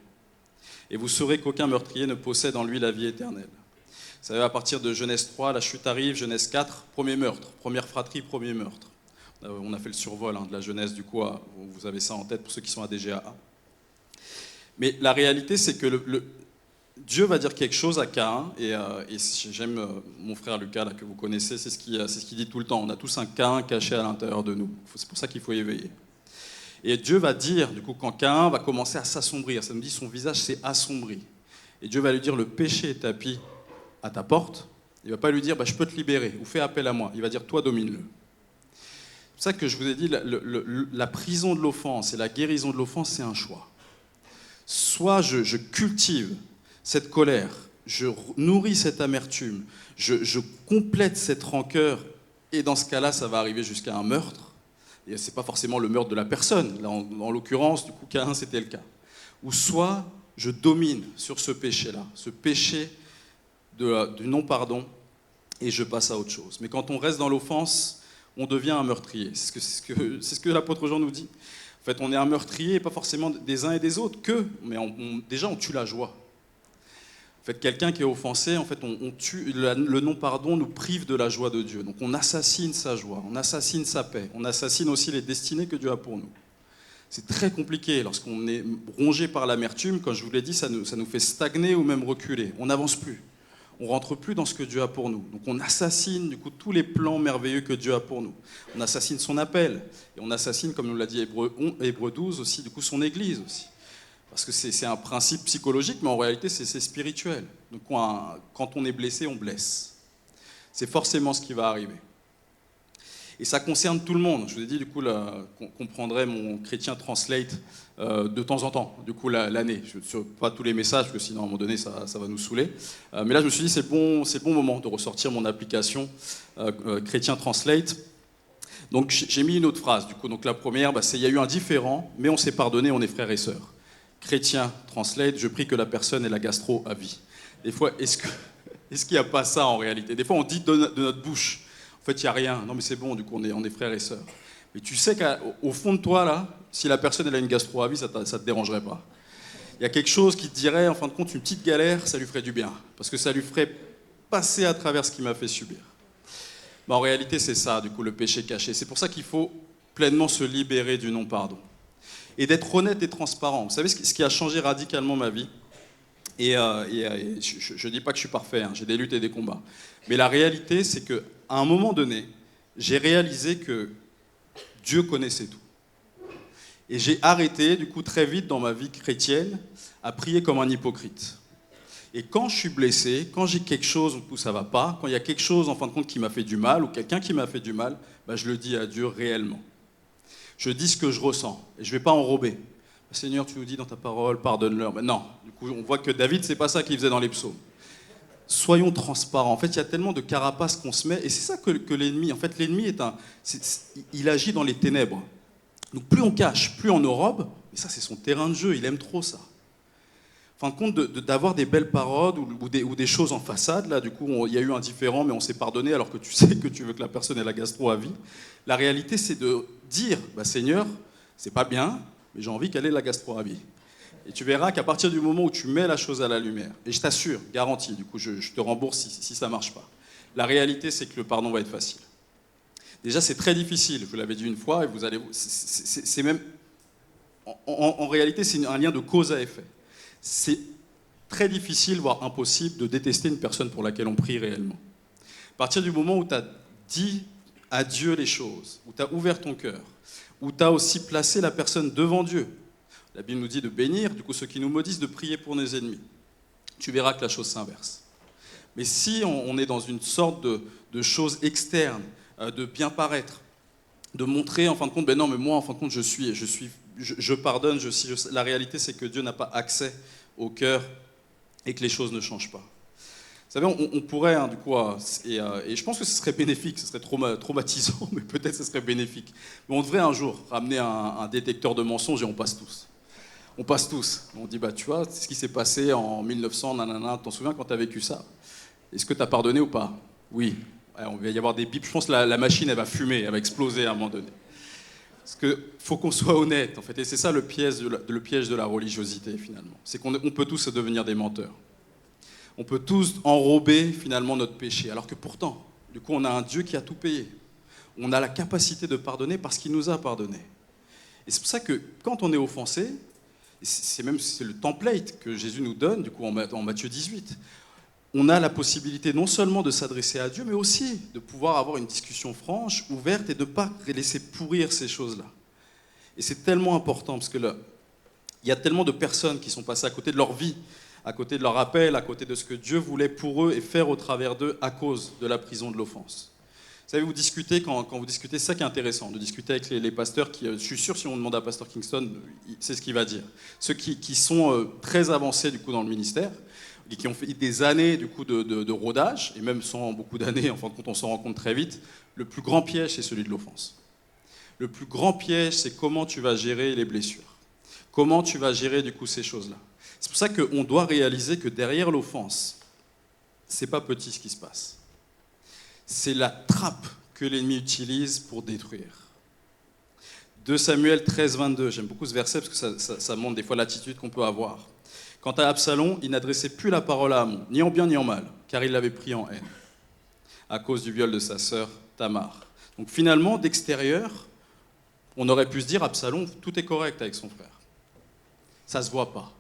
Et vous saurez qu'aucun meurtrier ne possède en lui la vie éternelle. Vous savez, à partir de Genèse 3, la chute arrive, Genèse 4, premier meurtre, première fratrie, premier meurtre. On a fait le survol de la Genèse, du coup, vous avez ça en tête pour ceux qui sont à DGA. Mais la réalité, c'est que Dieu va dire quelque chose à Caïn, et j'aime mon frère Lucas, là, que vous connaissez, c'est ce qu'il dit tout le temps. On a tous un Caïn caché à l'intérieur de nous. C'est pour ça qu'il faut éveiller. Et Dieu va dire, du coup, quand Caïn va commencer à s'assombrir, ça me dit son visage s'est assombri. Et Dieu va lui dire, le péché est tapis à ta porte. Il ne va pas lui dire, je peux te libérer, ou fais appel à moi. Il va dire, toi, domine-le. C'est pour ça que je vous ai dit, la prison de l'offense et la guérison de l'offense, c'est un choix. Soit je cultive cette colère, je nourris cette amertume, je complète cette rancœur, et dans ce cas-là, ça va arriver jusqu'à un meurtre. Et ce n'est pas forcément le meurtre de la personne. Là, en l'occurrence, du coup, Caïn, c'était le cas. Ou soit je domine sur ce péché-là, ce péché du non-pardon, et je passe à autre chose. Mais quand on reste dans l'offense, on devient un meurtrier. C'est ce que l'apôtre Jean nous dit. En fait, on est un meurtrier, et pas forcément des uns et des autres, mais déjà, on tue la joie. En fait, quelqu'un qui est offensé, en fait, on tue, le non-pardon nous prive de la joie de Dieu. Donc on assassine sa joie, on assassine sa paix, on assassine aussi les destinées que Dieu a pour nous. C'est très compliqué lorsqu'on est rongé par l'amertume. Comme je vous l'ai dit, ça nous fait stagner ou même reculer. On n'avance plus. On ne rentre plus dans ce que Dieu a pour nous. Donc on assassine du coup tous les plans merveilleux que Dieu a pour nous. On assassine son appel. Et on assassine, comme nous l'a dit Hébreux 12 aussi, du coup son Église aussi. Parce que c'est un principe psychologique, mais en réalité, c'est spirituel. Donc, quand on est blessé, on blesse. C'est forcément ce qui va arriver. Et ça concerne tout le monde. Je vous ai dit, du coup, qu'on prendrait mon Chrétien Translate de temps en temps, du coup, l'année. Pas tous les messages, parce que sinon, à un moment donné, ça va nous saouler. Mais là, je me suis dit, c'est le bon moment de ressortir mon application Chrétien Translate. Donc, j'ai mis une autre phrase. Du coup, donc, la première, c'est « Il y a eu un différend, mais on s'est pardonné, on est frères et sœurs ». Chrétien Translate, je prie que la personne ait la gastro à vie. Des fois, est-ce qu'il n'y a pas ça en réalité ? Des fois, on dit de notre bouche, en fait, il n'y a rien. Non, mais c'est bon, du coup, on est frères et sœurs. Mais tu sais qu'au fond de toi, là, si la personne elle a une gastro à vie, ça ne te dérangerait pas. Il y a quelque chose qui te dirait, en fin de compte, une petite galère, ça lui ferait du bien. Parce que ça lui ferait passer à travers ce qu'il m'a fait subir. Mais en réalité, c'est ça, du coup, le péché caché. C'est pour ça qu'il faut pleinement se libérer du non-pardon. Et d'être honnête et transparent. Vous savez ce qui a changé radicalement ma vie, et je ne dis pas que je suis parfait, j'ai des luttes et des combats. Mais la réalité, c'est qu'à un moment donné, j'ai réalisé que Dieu connaissait tout. Et j'ai arrêté, du coup, très vite dans ma vie chrétienne, à prier comme un hypocrite. Et quand je suis blessé, quand j'ai quelque chose où ça ne va pas, quand il y a quelque chose, en fin de compte, qui m'a fait du mal, ou quelqu'un qui m'a fait du mal, je le dis à Dieu réellement. Je dis ce que je ressens, et je ne vais pas enrober. Seigneur, tu nous dis dans ta parole, pardonne-leur. Mais non, du coup, on voit que David, c'est pas ça qu'il faisait dans les psaumes. Soyons transparents. En fait, il y a tellement de carapaces qu'on se met, et c'est ça que l'ennemi, en fait, l'ennemi il agit dans les ténèbres. Donc plus on cache, plus on enrobe, mais ça, c'est son terrain de jeu, il aime trop ça. En fin de compte, d'avoir des belles paroles ou des choses en façade, là, du coup, il y a eu un différend, mais on s'est pardonné, alors que tu sais que tu veux que la personne ait la gastro à vie. La réalité, c'est de dire, Seigneur, c'est pas bien, mais j'ai envie qu'elle ait la gastro à vie. Et tu verras qu'à partir du moment où tu mets la chose à la lumière, et je t'assure, garantie, du coup, je te rembourse si ça marche pas. La réalité, c'est que le pardon va être facile. Déjà, c'est très difficile, je vous l'avais dit une fois, et vous allez, c'est même, en réalité, c'est un lien de cause à effet. C'est très difficile, voire impossible, de détester une personne pour laquelle on prie réellement. À partir du moment où tu as dit à Dieu les choses, où tu as ouvert ton cœur, où tu as aussi placé la personne devant Dieu. La Bible nous dit de bénir, du coup ceux qui nous maudissent, de prier pour nos ennemis. Tu verras que la chose s'inverse. Mais si on est dans une sorte de chose externe, de bien paraître, de montrer en fin de compte, ben non mais moi en fin de compte je pardonne, la réalité c'est que Dieu n'a pas accès au cœur et que les choses ne changent pas. Vous savez, on pourrait, du coup, et je pense que ce serait bénéfique, ce serait traumatisant, mais peut-être ce serait bénéfique. Mais on devrait un jour ramener un détecteur de mensonges et on passe tous. On passe tous. On dit, bah tu vois, c'est ce qui s'est passé en 1900, nanana, t'en souviens quand t'as vécu ça? Est-ce que t'as pardonné ou pas? Oui. On va y avoir des bips, je pense que la machine, elle va fumer, elle va exploser à un moment donné. Parce qu'il faut qu'on soit honnête, en fait, et c'est ça le piège de la religiosité, finalement. C'est qu'on peut tous devenir des menteurs. On peut tous enrober finalement notre péché, alors que pourtant, du coup, on a un Dieu qui a tout payé. On a la capacité de pardonner parce qu'il nous a pardonné. Et c'est pour ça que quand on est offensé, c'est le template que Jésus nous donne, du coup, en Matthieu 18, on a la possibilité non seulement de s'adresser à Dieu, mais aussi de pouvoir avoir une discussion franche, ouverte, et de ne pas laisser pourrir ces choses-là. Et c'est tellement important, parce que là, il y a tellement de personnes qui sont passées à côté de leur vie, à côté de leur appel, à côté de ce que Dieu voulait pour eux et faire au travers d'eux à cause de la prison de l'offense. Vous savez, vous discutez, quand vous discutez, c'est ça qui est intéressant, de discuter avec les pasteurs qui, je suis sûr, si on demande à Pasteur Kingston, c'est ce qu'il va dire. Ceux qui sont très avancés du coup dans le ministère, et qui ont fait des années du coup de rodage, et même sans beaucoup d'années, en fin de compte on s'en rend compte très vite, le plus grand piège c'est celui de l'offense. Le plus grand piège c'est comment tu vas gérer les blessures. Comment tu vas gérer du coup ces choses-là. C'est pour ça qu'on doit réaliser que derrière l'offense, c'est pas petit ce qui se passe. C'est la trappe que l'ennemi utilise pour détruire. 2 Samuel 13, 22, j'aime beaucoup ce verset parce que ça montre des fois l'attitude qu'on peut avoir. Quant à Absalom, il n'adressait plus la parole à Amnon, ni en bien ni en mal, car il l'avait pris en haine, à cause du viol de sa sœur Tamar. Donc finalement, d'extérieur, on aurait pu se dire, Absalom, tout est correct avec son frère. Ça ne se voit pas.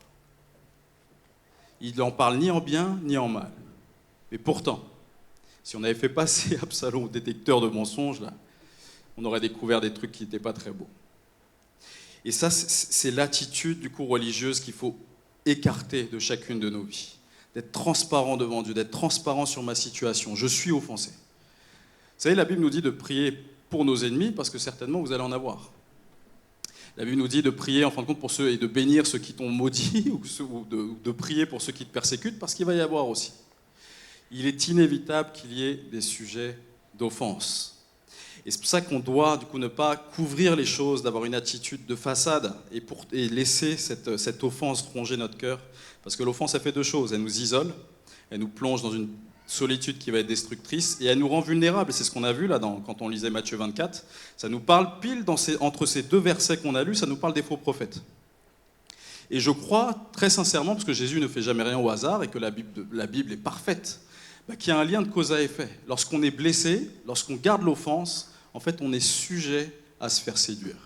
Il n'en parle ni en bien ni en mal. Mais pourtant, si on avait fait passer Absalom au détecteur de mensonges, là, on aurait découvert des trucs qui n'étaient pas très beaux. Et ça, c'est l'attitude du coup religieuse qu'il faut écarter de chacune de nos vies. D'être transparent devant Dieu, d'être transparent sur ma situation. Je suis offensé. Vous savez, la Bible nous dit de prier pour nos ennemis parce que certainement vous allez en avoir. La Bible nous dit de prier en fin de compte pour ceux et de bénir ceux qui t'ont maudit ou de prier pour ceux qui te persécutent parce qu'il va y avoir aussi. Il est inévitable qu'il y ait des sujets d'offense. Et c'est pour ça qu'on doit du coup ne pas couvrir les choses, d'avoir une attitude de façade et laisser cette offense ronger notre cœur. Parce que l'offense, elle fait deux choses. Elle nous isole, elle nous plonge dans une solitude qui va être destructrice et elle nous rend vulnérables. Et c'est ce qu'on a vu là quand on lisait Matthieu 24. Ça nous parle pile entre ces deux versets qu'on a lus, ça nous parle des faux prophètes. Et je crois très sincèrement, parce que Jésus ne fait jamais rien au hasard et que la Bible est parfaite, qu'il y a un lien de cause à effet. Lorsqu'on est blessé, lorsqu'on garde l'offense, en fait, on est sujet à se faire séduire.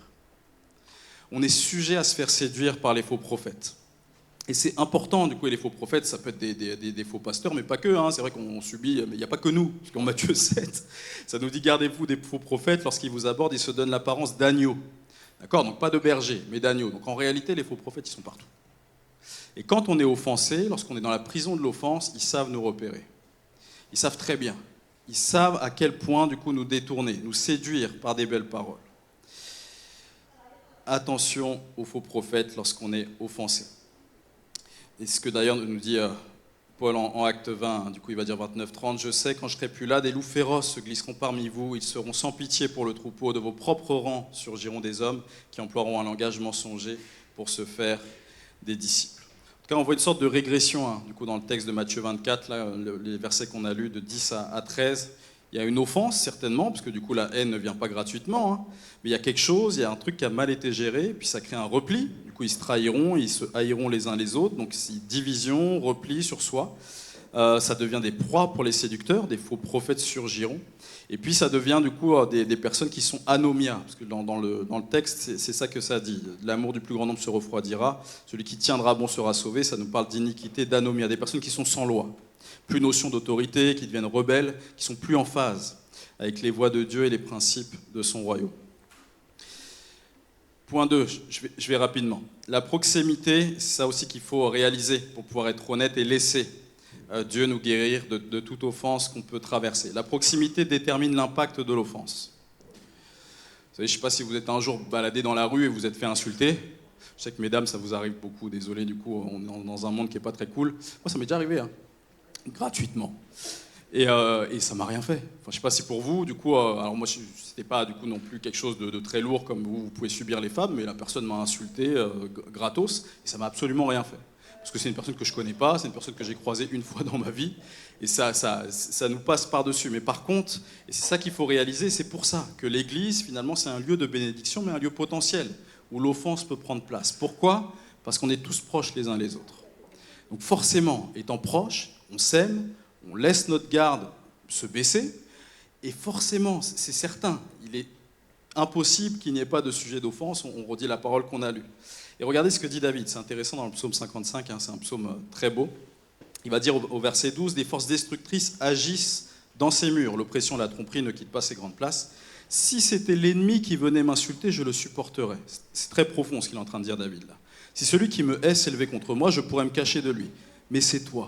On est sujet à se faire séduire par les faux prophètes. Et c'est important, du coup, et les faux prophètes, ça peut être des faux pasteurs, mais pas que. C'est vrai qu'on subit, mais il n'y a pas que nous. Parce qu'en Matthieu 7, ça nous dit, gardez-vous des faux prophètes, lorsqu'ils vous abordent, ils se donnent l'apparence d'agneau. D'accord? Donc pas de berger, mais d'agneau. Donc en réalité, les faux prophètes, ils sont partout. Et quand on est offensé, lorsqu'on est dans la prison de l'offense, ils savent nous repérer. Ils savent très bien. Ils savent à quel point, du coup, nous détourner, nous séduire par des belles paroles. Attention aux faux prophètes lorsqu'on est offensé. Et ce que d'ailleurs nous dit Paul en Acte 20, du coup il va dire 29-30, « Je sais, quand je serai plus là, des loups féroces se glisseront parmi vous, ils seront sans pitié pour le troupeau, de vos propres rangs surgiront des hommes qui emploieront un langage mensonger pour se faire des disciples. » En tout cas, on voit une sorte de régression du coup, dans le texte de Matthieu 24, là, les versets qu'on a lus de 10 à 13. Il y a une offense, certainement, parce que du coup, la haine ne vient pas gratuitement, mais il y a quelque chose, il y a un truc qui a mal été géré, puis ça crée un repli. Du coup, ils se trahiront, ils se haïront les uns les autres, donc c'est division, repli sur soi. Ça devient des proies pour les séducteurs, des faux prophètes surgiront. Et puis ça devient du coup des personnes qui sont anomia, parce que dans le texte, c'est ça que ça dit. L'amour du plus grand nombre se refroidira, celui qui tiendra bon sera sauvé, ça nous parle d'iniquité, d'anomia, des personnes qui sont sans loi. Plus notion d'autorité, qui deviennent rebelles, qui sont plus en phase avec les voies de Dieu et les principes de son royaume. Point 2, je vais rapidement. La proximité, c'est ça aussi qu'il faut réaliser pour pouvoir être honnête et laisser Dieu nous guérir de toute offense qu'on peut traverser. La proximité détermine l'impact de l'offense. Vous savez, je ne sais pas si vous êtes un jour baladé dans la rue et vous êtes fait insulter. Je sais que mesdames, ça vous arrive beaucoup, désolé, du coup, on est dans un monde qui n'est pas très cool. Moi, ça m'est déjà arrivé, hein, gratuitement. Et ça m'a rien fait. Enfin, je ne sais pas si pour vous, du coup, alors moi, c'était pas du coup non plus quelque chose de très lourd comme vous pouvez subir les femmes, mais la personne m'a insulté gratos, et ça m'a absolument rien fait. Parce que c'est une personne que je connais pas, c'est une personne que j'ai croisée une fois dans ma vie, et ça nous passe par-dessus. Mais par contre, et c'est ça qu'il faut réaliser, c'est pour ça que l'Église, finalement, c'est un lieu de bénédiction, mais un lieu potentiel, où l'offense peut prendre place. Pourquoi ? Parce qu'on est tous proches les uns les autres. Donc forcément, étant proches, on s'aime, on laisse notre garde se baisser, et forcément, c'est certain, il est impossible qu'il n'y ait pas de sujet d'offense, on redit la parole qu'on a lue. Et regardez ce que dit David, c'est intéressant dans le psaume 55, hein, c'est un psaume très beau. Il va dire au verset 12, « Des forces destructrices agissent dans ses murs, l'oppression, la tromperie ne quitte pas ses grandes places. Si c'était l'ennemi qui venait m'insulter, je le supporterais. » C'est très profond ce qu'il est en train de dire David là. « Si celui qui me hait s'élevait contre moi, je pourrais me cacher de lui. Mais c'est toi.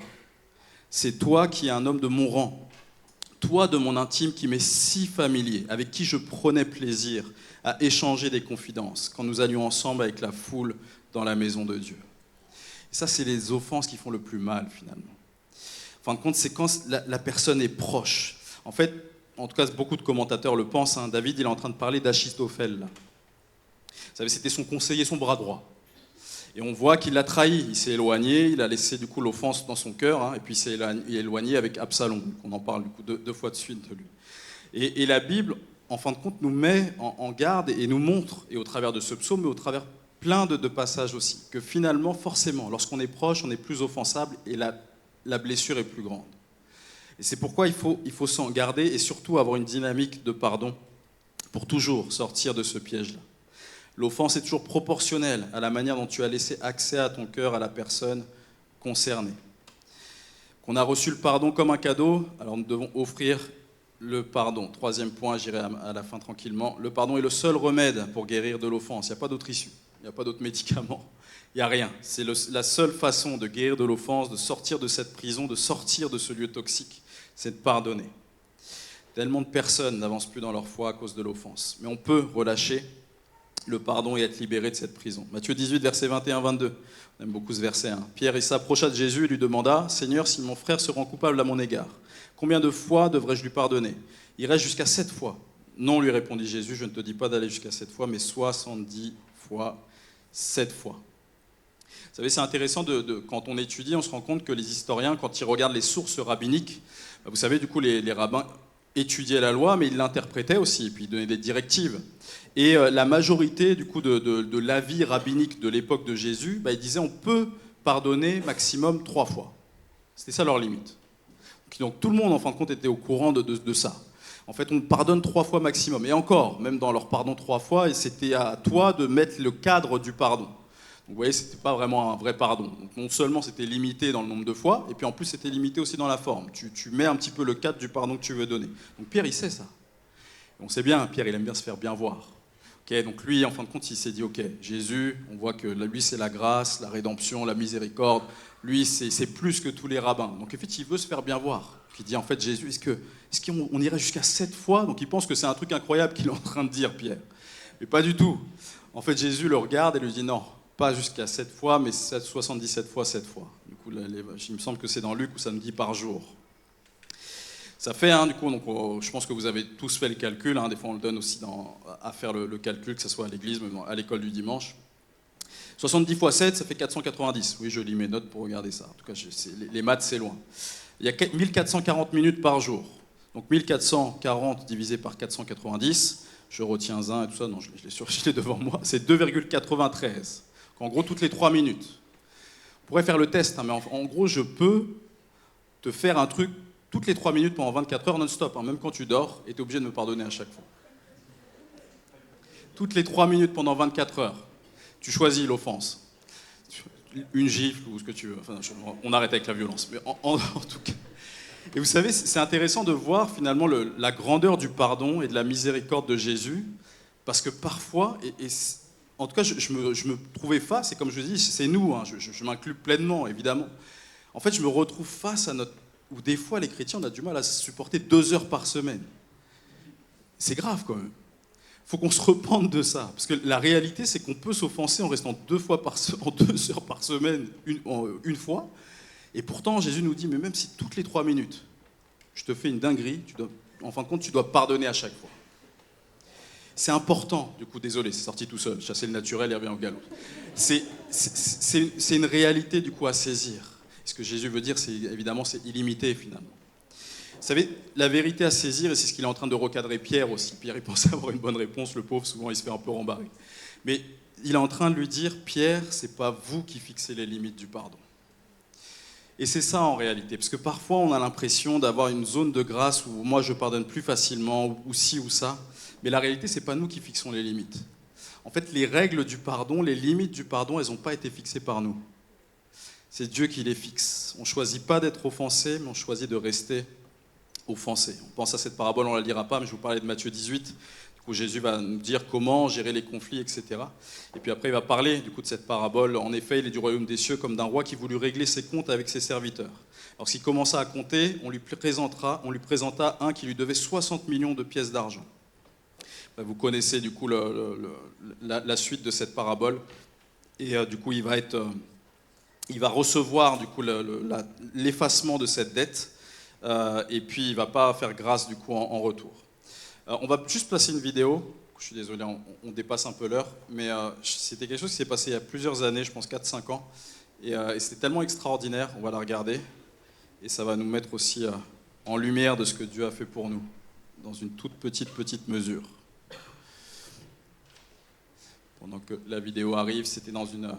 C'est toi qui es un homme de mon rang, toi de mon intime qui m'est si familier, avec qui je prenais plaisir à échanger des confidences quand nous allions ensemble avec la foule dans la maison de Dieu. » Et ça, c'est les offenses qui font le plus mal, finalement. En fin de compte, c'est quand la personne est proche. En fait, en tout cas, beaucoup de commentateurs le pensent, hein, David, il est en train de parler d'Achitophel, là. Vous savez, c'était son conseiller, son bras droit. Et on voit qu'il l'a trahi, il s'est éloigné, il a laissé du coup l'offense dans son cœur, hein, et puis il s'est éloigné avec Absalom. On en parle du coup deux fois de suite de lui. Et la Bible, en fin de compte, nous met en garde et nous montre, et au travers de ce psaume, mais au travers plein de passages aussi, que finalement, forcément, lorsqu'on est proche, on est plus offensable et la blessure est plus grande. Et c'est pourquoi il faut s'en garder et surtout avoir une dynamique de pardon pour toujours sortir de ce piège-là. L'offense est toujours proportionnelle à la manière dont tu as laissé accès à ton cœur à la personne concernée. Qu'on a reçu le pardon comme un cadeau, alors nous devons offrir le pardon. Troisième point, j'irai à la fin tranquillement. Le pardon est le seul remède pour guérir de l'offense. Il n'y a pas d'autre issue, il n'y a pas d'autre médicament, il n'y a rien. C'est la seule façon de guérir de l'offense, de sortir de cette prison, de sortir de ce lieu toxique, c'est de pardonner. Tellement de personnes n'avancent plus dans leur foi à cause de l'offense. Mais on peut relâcher le pardon et être libéré de cette prison. Matthieu 18, versets 21-22. On aime beaucoup ce verset. Hein. Pierre, il s'approcha de Jésus et lui demanda « Seigneur, si mon frère se rend coupable à mon égard, combien de fois devrais-je lui pardonner ? Il reste jusqu'à 7 fois. » « Non, lui répondit Jésus, je ne te dis pas d'aller jusqu'à 7 fois, mais 70 fois, 7 fois. » Vous savez, c'est intéressant, quand on étudie, on se rend compte que les historiens, quand ils regardent les sources rabbiniques, vous savez, du coup, les rabbins étudiaient la loi, mais ils l'interprétaient aussi, et puis ils donnaient des directives. Et la majorité, du coup, de l'avis rabbinique de l'époque de Jésus, ils disaient on peut pardonner maximum 3 fois. C'était ça leur limite. Donc tout le monde, en fin de compte, était au courant de ça. En fait, on pardonne 3 fois maximum. Et encore, même dans leur pardon 3 fois, c'était à toi de mettre le cadre du pardon. Donc, vous voyez, c'était pas vraiment un vrai pardon. Donc, non seulement c'était limité dans le nombre de fois, et puis en plus c'était limité aussi dans la forme. Tu mets un petit peu le cadre du pardon que tu veux donner. Donc Pierre, il sait ça. Et on sait bien, Pierre, il aime bien se faire bien voir. Okay, donc lui, en fin de compte, il s'est dit, ok, Jésus, on voit que lui, c'est la grâce, la rédemption, la miséricorde. Lui, c'est plus que tous les rabbins. Donc en fait, il veut se faire bien voir. Il dit, en fait, Jésus, est-ce qu'on irait jusqu'à 7 fois ? Donc il pense que c'est un truc incroyable qu'il est en train de dire, Pierre. Mais pas du tout. En fait, Jésus le regarde et lui dit, non, pas jusqu'à 7 fois, mais 77 fois 7 fois. Du coup, il me semble que c'est dans Luc où ça me dit par jour. Ça fait, du coup, donc, je pense que vous avez tous fait le calcul, des fois on le donne aussi à faire le calcul, que ce soit à l'église, même à l'école du dimanche. 70 fois 7, ça fait 490. Oui, je lis mes notes pour regarder ça. En tout cas, les maths, c'est loin. Il y a 1440 minutes par jour. Donc 1440 divisé par 490, je retiens 1 et tout ça, non, je l'ai devant moi, c'est 2,93. En gros, toutes les 3 minutes. On pourrait faire le test, mais en gros, je peux te faire un truc toutes les 3 minutes pendant 24 heures non-stop, même quand tu dors, et tu es obligé de me pardonner à chaque fois. Toutes les 3 minutes pendant 24 heures, tu choisis l'offense. Une gifle ou ce que tu veux. Enfin, on arrête avec la violence. Mais en tout cas, Et vous savez, c'est intéressant de voir finalement la grandeur du pardon et de la miséricorde de Jésus, parce que parfois, en tout cas je me trouvais face, et comme je dis, c'est nous, hein, je m'inclus pleinement évidemment. En fait, je me retrouve face à où des fois les chrétiens, on a du mal à se supporter 2 heures par semaine. C'est grave quand même. Il faut qu'on se repente de ça, parce que la réalité, c'est qu'on peut s'offenser en restant 2 heures par semaine, une fois. Et pourtant, Jésus nous dit, mais même si toutes les 3 minutes, je te fais une dinguerie, en fin de compte, tu dois pardonner à chaque fois. C'est important, du coup, désolé, c'est sorti tout seul, chasser le naturel et revient au galop. C'est une réalité, du coup, à saisir. Ce que Jésus veut dire, c'est évidemment, c'est illimité, finalement. Vous savez, la vérité à saisir, et c'est ce qu'il est en train de recadrer Pierre aussi. Pierre, il pensait avoir une bonne réponse, le pauvre, souvent, il se fait un peu rembarrer. Mais il est en train de lui dire, Pierre, c'est pas vous qui fixez les limites du pardon. Et c'est ça en réalité, parce que parfois on a l'impression d'avoir une zone de grâce où moi je pardonne plus facilement, ou ci ou ça, mais la réalité c'est pas nous qui fixons les limites. En fait, les règles du pardon, les limites du pardon, elles n'ont pas été fixées par nous. C'est Dieu qui les fixe. On ne choisit pas d'être offensé, mais on choisit de rester offensé. On pense à cette parabole, on ne la lira pas, mais je vous parlais de Matthieu 18, où Jésus va nous dire comment gérer les conflits, etc. Et puis après, il va parler du coup de cette parabole. En effet, il est du royaume des cieux comme d'un roi qui voulut régler ses comptes avec ses serviteurs. Lorsqu'il commença à compter, on lui présenta un qui lui devait 60 millions de pièces d'argent. Vous connaissez du coup la suite de cette parabole. Et du coup, il va recevoir du coup l'effacement de cette dette. Et puis, il ne va pas faire grâce du coup en retour. On va juste placer une vidéo. Je suis désolé, on dépasse un peu l'heure, mais c'était quelque chose qui s'est passé il y a plusieurs années, je pense 4-5 ans, et c'était tellement extraordinaire, on va la regarder, et ça va nous mettre aussi en lumière de ce que Dieu a fait pour nous, dans une toute petite mesure. Pendant que la vidéo arrive, c'était dans une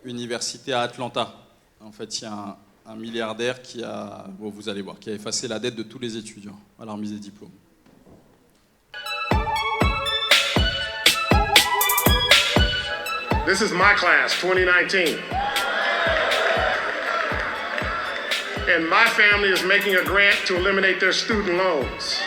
université à Atlanta. En fait, il y a un milliardaire qui a, vous allez voir, qui a effacé la dette de tous les étudiants à la remise des diplômes. This is my class, 2019. And my family is making a grant to eliminate their student loans.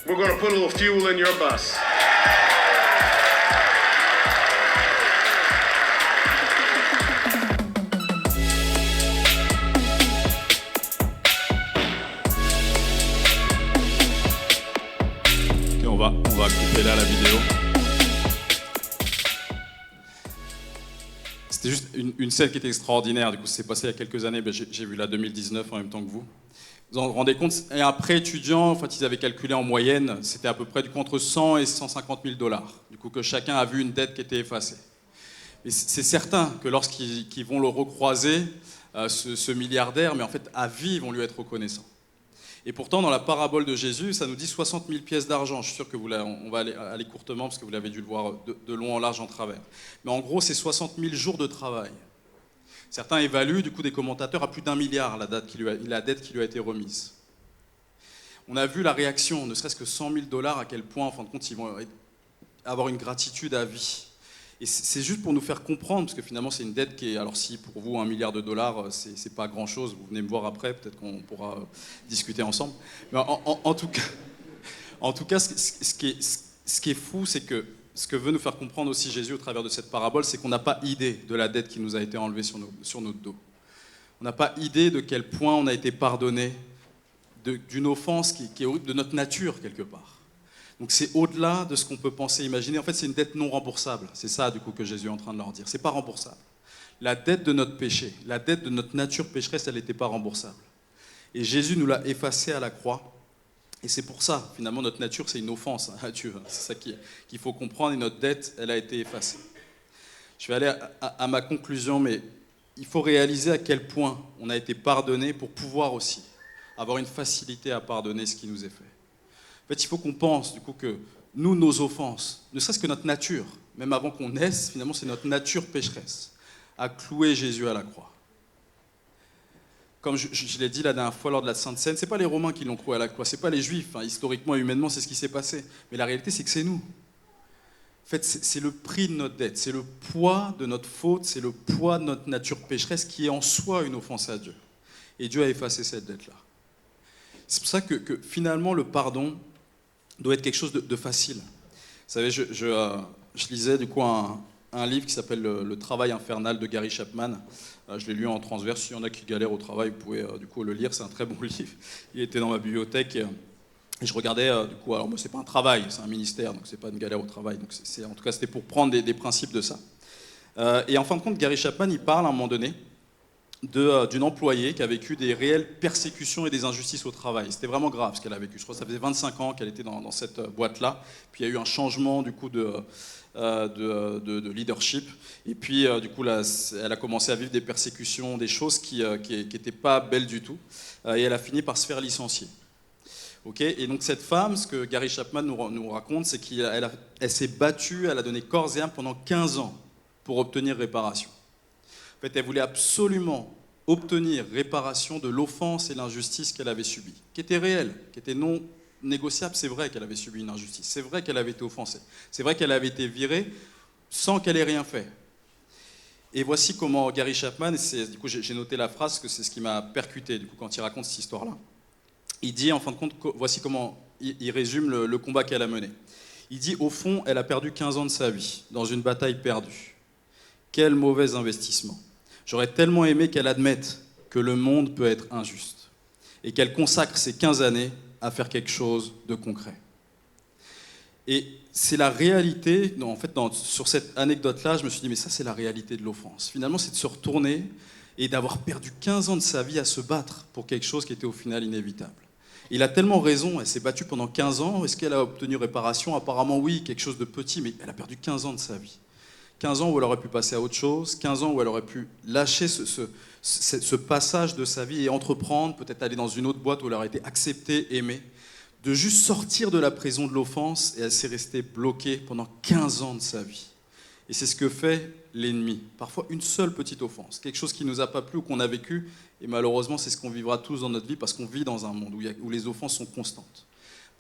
We're going to put a little fuel in your bus. Okay, on va couper là la vidéo. C'était juste une scène qui était extraordinaire. Du coup, ça s'est passé il y a quelques années. J'ai vu la 2019 en même temps que vous. Vous en rendez compte, et un prêt étudiant, en fait, ils avaient calculé en moyenne, c'était à peu près entre 100 et 150 000 $. Du coup, que chacun a vu une dette qui était effacée. Mais c'est certain que lorsqu'ils vont le recroiser, ce milliardaire, mais en fait, à vie, ils vont lui être reconnaissants. Et pourtant, dans la parabole de Jésus, ça nous dit 60 000 pièces d'argent. Je suis sûr que on va aller courtement, parce que vous l'avez dû le voir de long en large en travers. Mais en gros, c'est 60 000 jours de travail. Certains évaluent, du coup, des commentateurs, à plus d'1 milliard la dette qui lui a été remise. On a vu la réaction, ne serait-ce que 100 000 $, à quel point, en fin de compte, ils vont avoir une gratitude à vie. Et c'est juste pour nous faire comprendre, parce que finalement, c'est une dette qui est... Alors si, pour vous, $1 milliard, c'est pas grand-chose, vous venez me voir après, peut-être qu'on pourra discuter ensemble. Mais en tout cas, ce qui est fou, c'est que ce que veut nous faire comprendre aussi Jésus au travers de cette parabole, c'est qu'on n'a pas idée de la dette qui nous a été enlevée sur notre dos. On n'a pas idée de quel point on a été pardonné d'une offense qui est de notre nature quelque part. Donc c'est au-delà de ce qu'on peut penser, imaginer. En fait, c'est une dette non remboursable. C'est ça, du coup, que Jésus est en train de leur dire. C'est pas remboursable. La dette de notre péché, la dette de notre nature pécheresse, elle n'était pas remboursable. Et Jésus nous l'a effacée à la croix. Et c'est pour ça, finalement, notre nature, c'est une offense à Dieu. C'est ça qu'il faut comprendre. Et notre dette, elle a été effacée. Je vais aller à ma conclusion, mais il faut réaliser à quel point on a été pardonné pour pouvoir aussi avoir une facilité à pardonner ce qui nous est fait. En fait, il faut qu'on pense, du coup, que nous, nos offenses, ne serait-ce que notre nature, même avant qu'on naisse, finalement, c'est notre nature pécheresse, a cloué Jésus à la croix. Comme je l'ai dit la dernière fois lors de la Sainte Seine, ce n'est pas les Romains qui l'ont cloué à la croix, ce n'est pas les Juifs. Enfin, historiquement et humainement, c'est ce qui s'est passé. Mais la réalité, c'est que c'est nous. En fait, c'est le prix de notre dette, c'est le poids de notre faute, c'est le poids de notre nature pécheresse qui est en soi une offense à Dieu. Et Dieu a effacé cette dette-là. C'est pour ça que finalement, le pardon doit être quelque chose de facile. Vous savez, je lisais du coup un livre qui s'appelle Le travail infernal de Gary Chapman. Je l'ai lu en transverse. S'il y en a qui galèrent au travail, vous pouvez du coup le lire. C'est un très bon livre. Il était dans ma bibliothèque et je regardais du coup. Alors moi, c'est pas un travail, c'est un ministère, donc c'est pas une galère au travail. Donc en tout cas, c'était pour prendre des principes de ça. Et en fin de compte, Gary Chapman, il parle à un moment donné d'une employée qui a vécu des réelles persécutions et des injustices au travail. C'était vraiment grave ce qu'elle a vécu. Je crois que ça faisait 25 ans qu'elle était dans cette boîte-là. Puis il y a eu un changement du coup de leadership. Et puis du coup, là, elle a commencé à vivre des persécutions, des choses qui n'étaient pas belles du tout. Et elle a fini par se faire licencier. Okay, et donc cette femme, ce que Gary Chapman nous raconte, c'est qu'elle s'est battue, elle a donné corps et âme pendant 15 ans pour obtenir réparation. En fait, elle voulait absolument obtenir réparation de l'offense et l'injustice qu'elle avait subie, qui était réelle, qui était non négociable. C'est vrai qu'elle avait subi une injustice, c'est vrai qu'elle avait été offensée, c'est vrai qu'elle avait été virée sans qu'elle ait rien fait. Et voici comment Gary Chapman, du coup j'ai noté la phrase, que c'est ce qui m'a percuté du coup, quand il raconte cette histoire-là. Il dit, en fin de compte, voici comment il résume le combat qu'elle a mené. Il dit, au fond, elle a perdu 15 ans de sa vie, dans une bataille perdue. Quel mauvais investissement. J'aurais tellement aimé qu'elle admette que le monde peut être injuste et qu'elle consacre ces 15 années à faire quelque chose de concret. Et c'est la réalité, en fait, sur cette anecdote-là, je me suis dit, mais ça, c'est la réalité de l'offense. Finalement, c'est de se retourner et d'avoir perdu 15 ans de sa vie à se battre pour quelque chose qui était au final inévitable. Il a tellement raison, elle s'est battue pendant 15 ans. Est-ce qu'elle a obtenu réparation? Apparemment oui, quelque chose de petit, mais elle a perdu 15 ans de sa vie. 15 ans où elle aurait pu passer à autre chose, 15 ans où elle aurait pu lâcher ce passage de sa vie et entreprendre, peut-être aller dans une autre boîte où elle aurait été acceptée, aimée, de juste sortir de la prison de l'offense, et elle s'est restée bloquée pendant 15 ans de sa vie. Et c'est ce que fait l'ennemi. Parfois, une seule petite offense, quelque chose qui ne nous a pas plu ou qu'on a vécu, et malheureusement, c'est ce qu'on vivra tous dans notre vie parce qu'on vit dans un monde où les offenses sont constantes.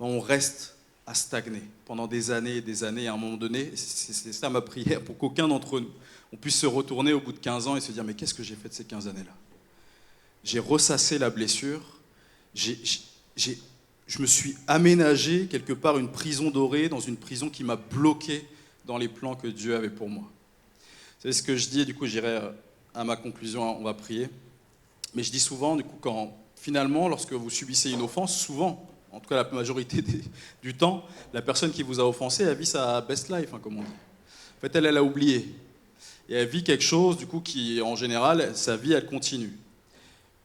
On reste à stagner pendant des années et à un moment donné, c'est ça ma prière, pour qu'aucun d'entre nous, on puisse se retourner au bout de 15 ans et se dire, mais qu'est-ce que j'ai fait de ces 15 années-là? J'ai ressassé la blessure, je me suis aménagé quelque part une prison dorée, dans une prison qui m'a bloqué dans les plans que Dieu avait pour moi. C'est ce que je dis, et du coup j'irai à ma conclusion, on va prier. Mais je dis souvent, du coup, finalement, lorsque vous subissez une offense, souvent, en tout cas la majorité du temps, la personne qui vous a offensé, elle vit sa best life, comme on dit. En fait, elle a oublié. Et elle vit quelque chose, du coup, qui, en général, sa vie, elle continue.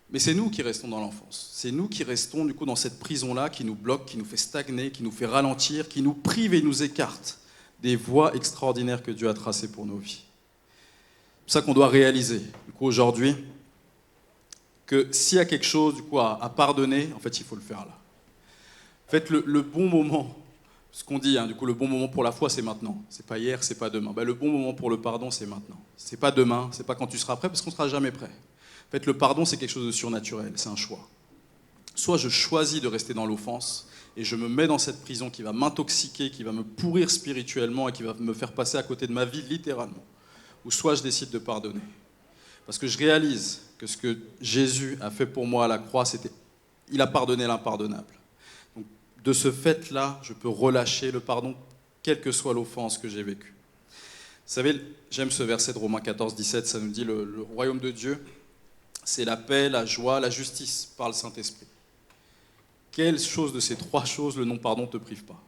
Mais c'est nous qui restons dans l'enfance. C'est nous qui restons, du coup, dans cette prison-là, qui nous bloque, qui nous fait stagner, qui nous fait ralentir, qui nous prive et nous écarte des voies extraordinaires que Dieu a tracées pour nos vies. C'est ça qu'on doit réaliser, du coup, aujourd'hui, que s'il y a quelque chose, du coup, à pardonner, en fait, il faut le faire là. En fait, le bon moment, ce qu'on dit, du coup, le bon moment pour la foi, c'est maintenant. C'est pas hier, c'est pas demain. Le bon moment pour le pardon, c'est maintenant. C'est pas demain, c'est pas quand tu seras prêt, parce qu'on sera jamais prêt. En fait, le pardon, c'est quelque chose de surnaturel, c'est un choix. Soit je choisis de rester dans l'offense, et je me mets dans cette prison qui va m'intoxiquer, qui va me pourrir spirituellement, et qui va me faire passer à côté de ma vie, littéralement. Ou soit je décide de pardonner. Parce que je réalise que ce que Jésus a fait pour moi à la croix, il a pardonné l'impardonnable. Donc, de ce fait-là, je peux relâcher le pardon, quelle que soit l'offense que j'ai vécue. Vous savez, j'aime ce verset de Romains 14, 17, ça nous dit le royaume de Dieu, c'est la paix, la joie, la justice par le Saint-Esprit. Quelle chose de ces trois choses le non-pardon ne te prive pas?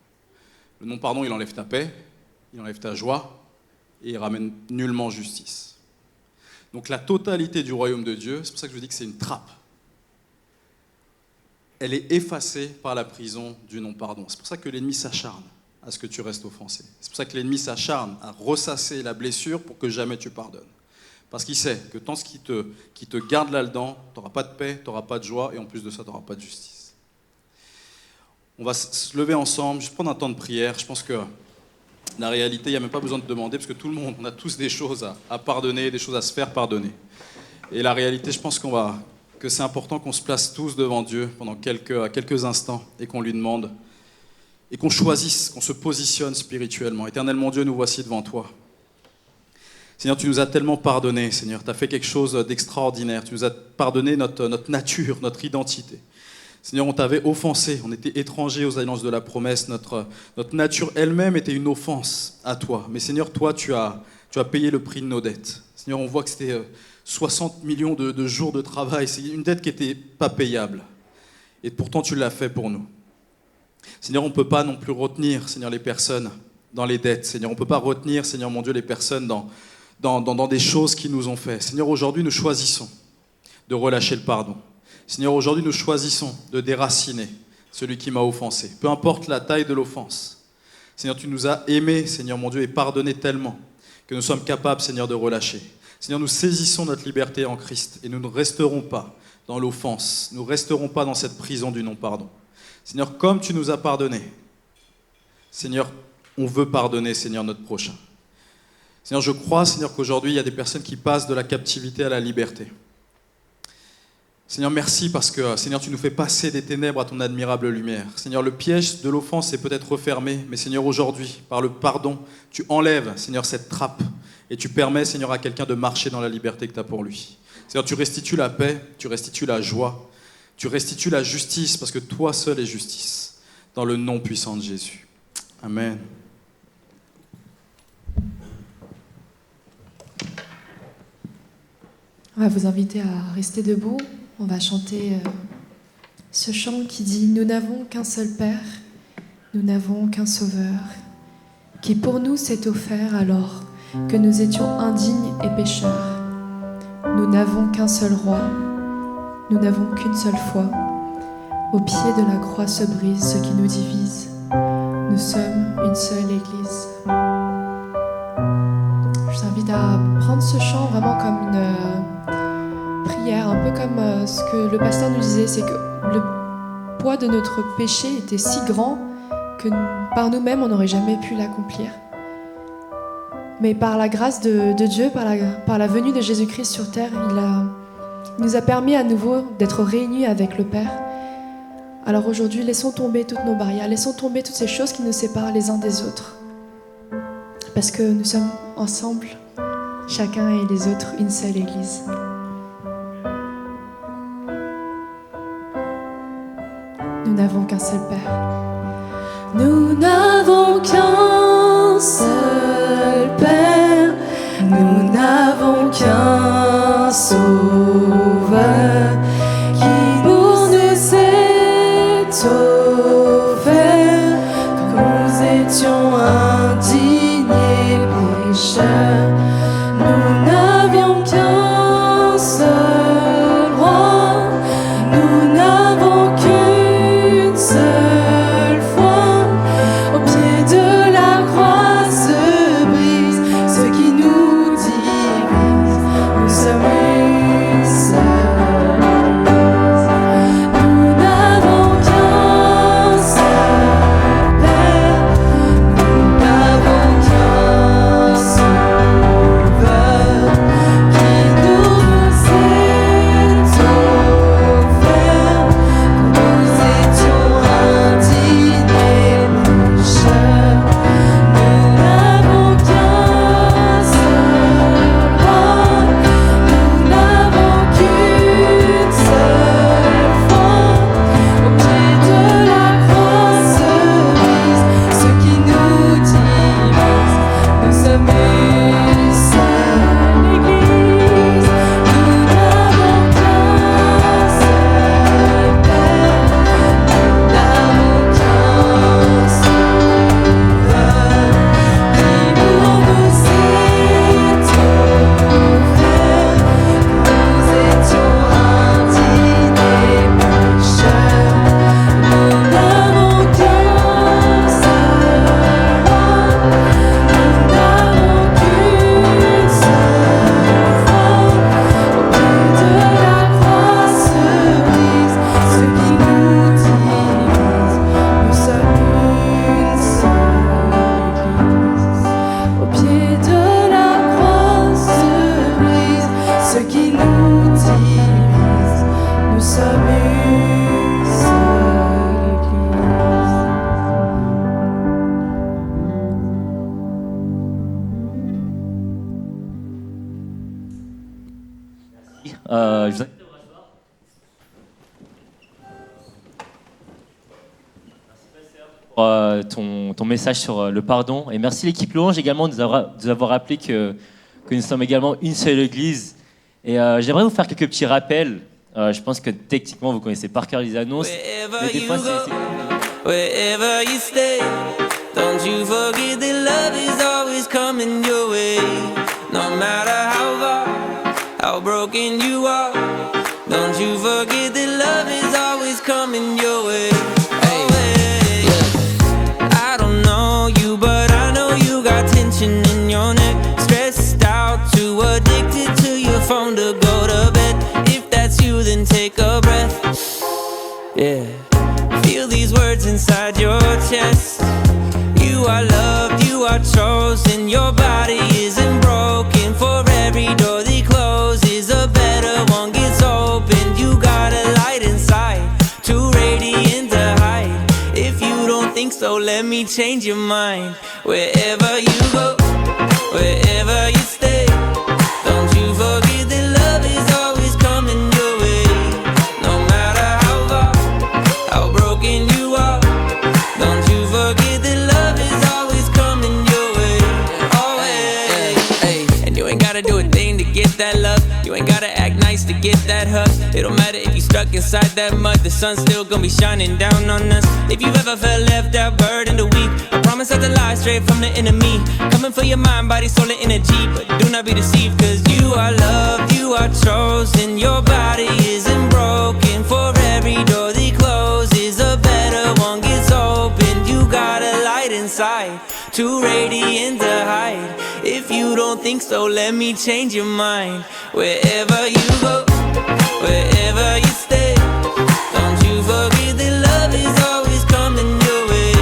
Le non-pardon, il enlève ta paix, il enlève ta joie, et il ramène nullement justice. Donc la totalité du royaume de Dieu, c'est pour ça que je vous dis que c'est une trappe. Elle est effacée par la prison du non-pardon. C'est pour ça que l'ennemi s'acharne à ce que tu restes offensé. C'est pour ça que l'ennemi s'acharne à ressasser la blessure pour que jamais tu pardonnes. Parce qu'il sait que tant ce qui te garde là-dedans, tu n'auras pas de paix, tu n'auras pas de joie, et en plus de ça, tu n'auras pas de justice. On va se lever ensemble, juste prendre un temps de prière. Je pense que la réalité, il n'y a même pas besoin de demander, parce que tout le monde, on a tous des choses à pardonner, des choses à se faire pardonner. Et la réalité, je pense que c'est important qu'on se place tous devant Dieu pendant quelques instants et qu'on lui demande, et qu'on choisisse, qu'on se positionne spirituellement. Éternel mon Dieu, nous voici devant toi. Seigneur, tu nous as tellement pardonné, Seigneur. Tu as fait quelque chose d'extraordinaire. Tu nous as pardonné notre nature, notre identité. Seigneur, on t'avait offensé, on était étrangers aux alliances de la promesse, notre nature elle-même était une offense à toi. Mais Seigneur, toi, tu as payé le prix de nos dettes. Seigneur, on voit que c'était 60 millions de jours de travail, c'est une dette qui n'était pas payable. Et pourtant, tu l'as fait pour nous. Seigneur, on ne peut pas non plus retenir, Seigneur, les personnes dans les dettes. Seigneur, on ne peut pas retenir, Seigneur mon Dieu, les personnes dans des choses qu'ils nous ont fait. Seigneur, aujourd'hui, nous choisissons de relâcher le pardon. Seigneur, aujourd'hui, nous choisissons de déraciner celui qui m'a offensé. Peu importe la taille de l'offense. Seigneur, tu nous as aimés, Seigneur mon Dieu, et pardonné tellement que nous sommes capables, Seigneur, de relâcher. Seigneur, nous saisissons notre liberté en Christ et nous ne resterons pas dans l'offense. Nous ne resterons pas dans cette prison du non-pardon. Seigneur, comme tu nous as pardonné, Seigneur, on veut pardonner, Seigneur, notre prochain. Seigneur, je crois, Seigneur, qu'aujourd'hui, il y a des personnes qui passent de la captivité à la liberté. Seigneur, merci parce que, Seigneur, tu nous fais passer des ténèbres à ton admirable lumière. Seigneur, le piège de l'offense est peut-être refermé, mais Seigneur, aujourd'hui, par le pardon, tu enlèves, Seigneur, cette trappe et tu permets, Seigneur, à quelqu'un de marcher dans la liberté que tu as pour lui. Seigneur, tu restitues la paix, tu restitues la joie, tu restitues la justice parce que toi seul es justice, dans le nom puissant de Jésus. Amen. On va vous inviter à rester debout. On va chanter ce chant qui dit « Nous n'avons qu'un seul Père, nous n'avons qu'un Sauveur, qui pour nous s'est offert alors que nous étions indignes et pécheurs. Nous n'avons qu'un seul Roi, nous n'avons qu'une seule foi. Au pied de la croix se brise ce qui nous divise. Nous sommes une seule Église. » Je vous invite à prendre ce chant vraiment comme une prière, un peu comme ce que le pasteur nous disait, c'est que le poids de notre péché était si grand que par nous-mêmes, on n'aurait jamais pu l'accomplir. Mais par la grâce de Dieu, par la venue de Jésus-Christ sur terre, il nous a permis à nouveau d'être réunis avec le Père. Alors aujourd'hui, laissons tomber toutes nos barrières, laissons tomber toutes ces choses qui nous séparent les uns des autres. Parce que nous sommes ensemble, chacun et les autres, une seule Église. Nous n'avons qu'un seul Père. Nous n'avons qu'un seul Père. Nous n'avons qu'un Sauveur qui pour nous s'est offert quand nous étions indignes et pécheurs. Nous n'avions qu'un seul Roi. Nous n'avons qu'une seule foi. Au pied de la croix se brise ce qui nous divise. Nous sommes ton message sur le pardon. Et merci l'équipe Louange également de nous avoir rappelé que nous sommes également une seule église. Et j'aimerais vous faire quelques petits rappels. Je pense que techniquement vous connaissez par cœur les annonces. Mais des fois c'est... Wherever you stay, don't you forget that love is always coming your way. No matter how far, how broken you are, don't you forget that love is always coming your way. Hey, yeah. I don't know you, but I know you got tension in your neck. Stressed out, too addicted to your phone to go to bed. If that's you, then take a breath. Yeah. Feel these words inside your chest. You are loved, you are chosen. Your body isn't broken. For every door that closes, a better one gets opened. You got a light inside, too radiant to hide. If you don't think so, let me change your mind. Wherever you go, wherever you stay, don't you forget that love is always coming your way. No matter how far, how broken you are, don't you forget that love is always coming your way. Always. And you ain't gotta do a thing to get that love. You ain't gotta act nice to get that hug. It don't matter if you stuck inside that mud, the sun's still gonna be shining down on us. If you've ever felt left out, burdened, or weak, I promise not to lie straight from the enemy. Coming for your mind, body, soul, and energy. But do not be deceived, cause you are loved, you are chosen. Your body isn't broken. For every door that closes, a better one gets opened. You got a light inside, too radiant to hide. If you don't think so, let me change your mind. Wherever you go, wherever you stay, don't you forget that love is always coming your way.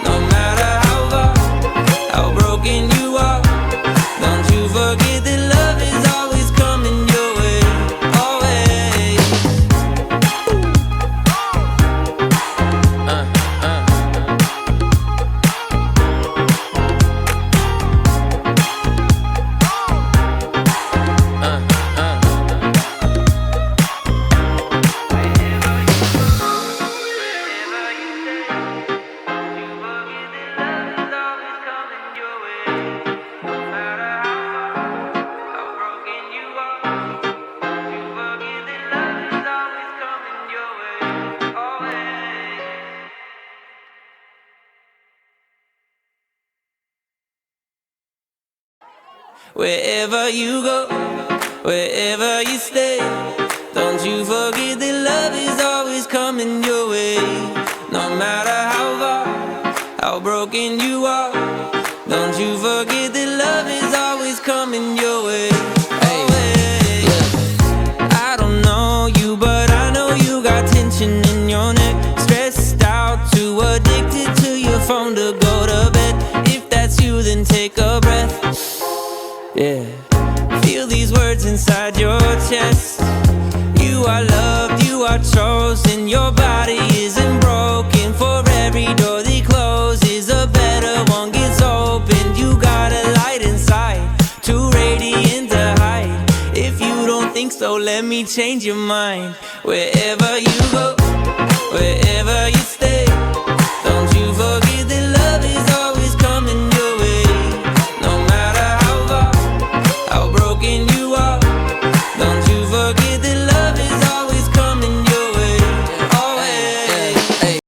No matter how far, how broken you are, don't you forget that love is always coming your way. Always. Wherever you go, wherever you stay, don't you forget that love is always coming your way. No matter how far, how broken you are, don't you forget that love is always coming your way. Hey, yeah. I don't know you, but I know you got tension in your neck. Stressed out, too addicted to your phone to go to bed. If that's you, then take a breath. Yeah, feel these words inside your chest. You are loved, you are chosen. Your body isn't broken. For every door that closes, a better one gets opened. You got a light inside, too radiant to hide. If you don't think so, let me change your mind. Wherever you go,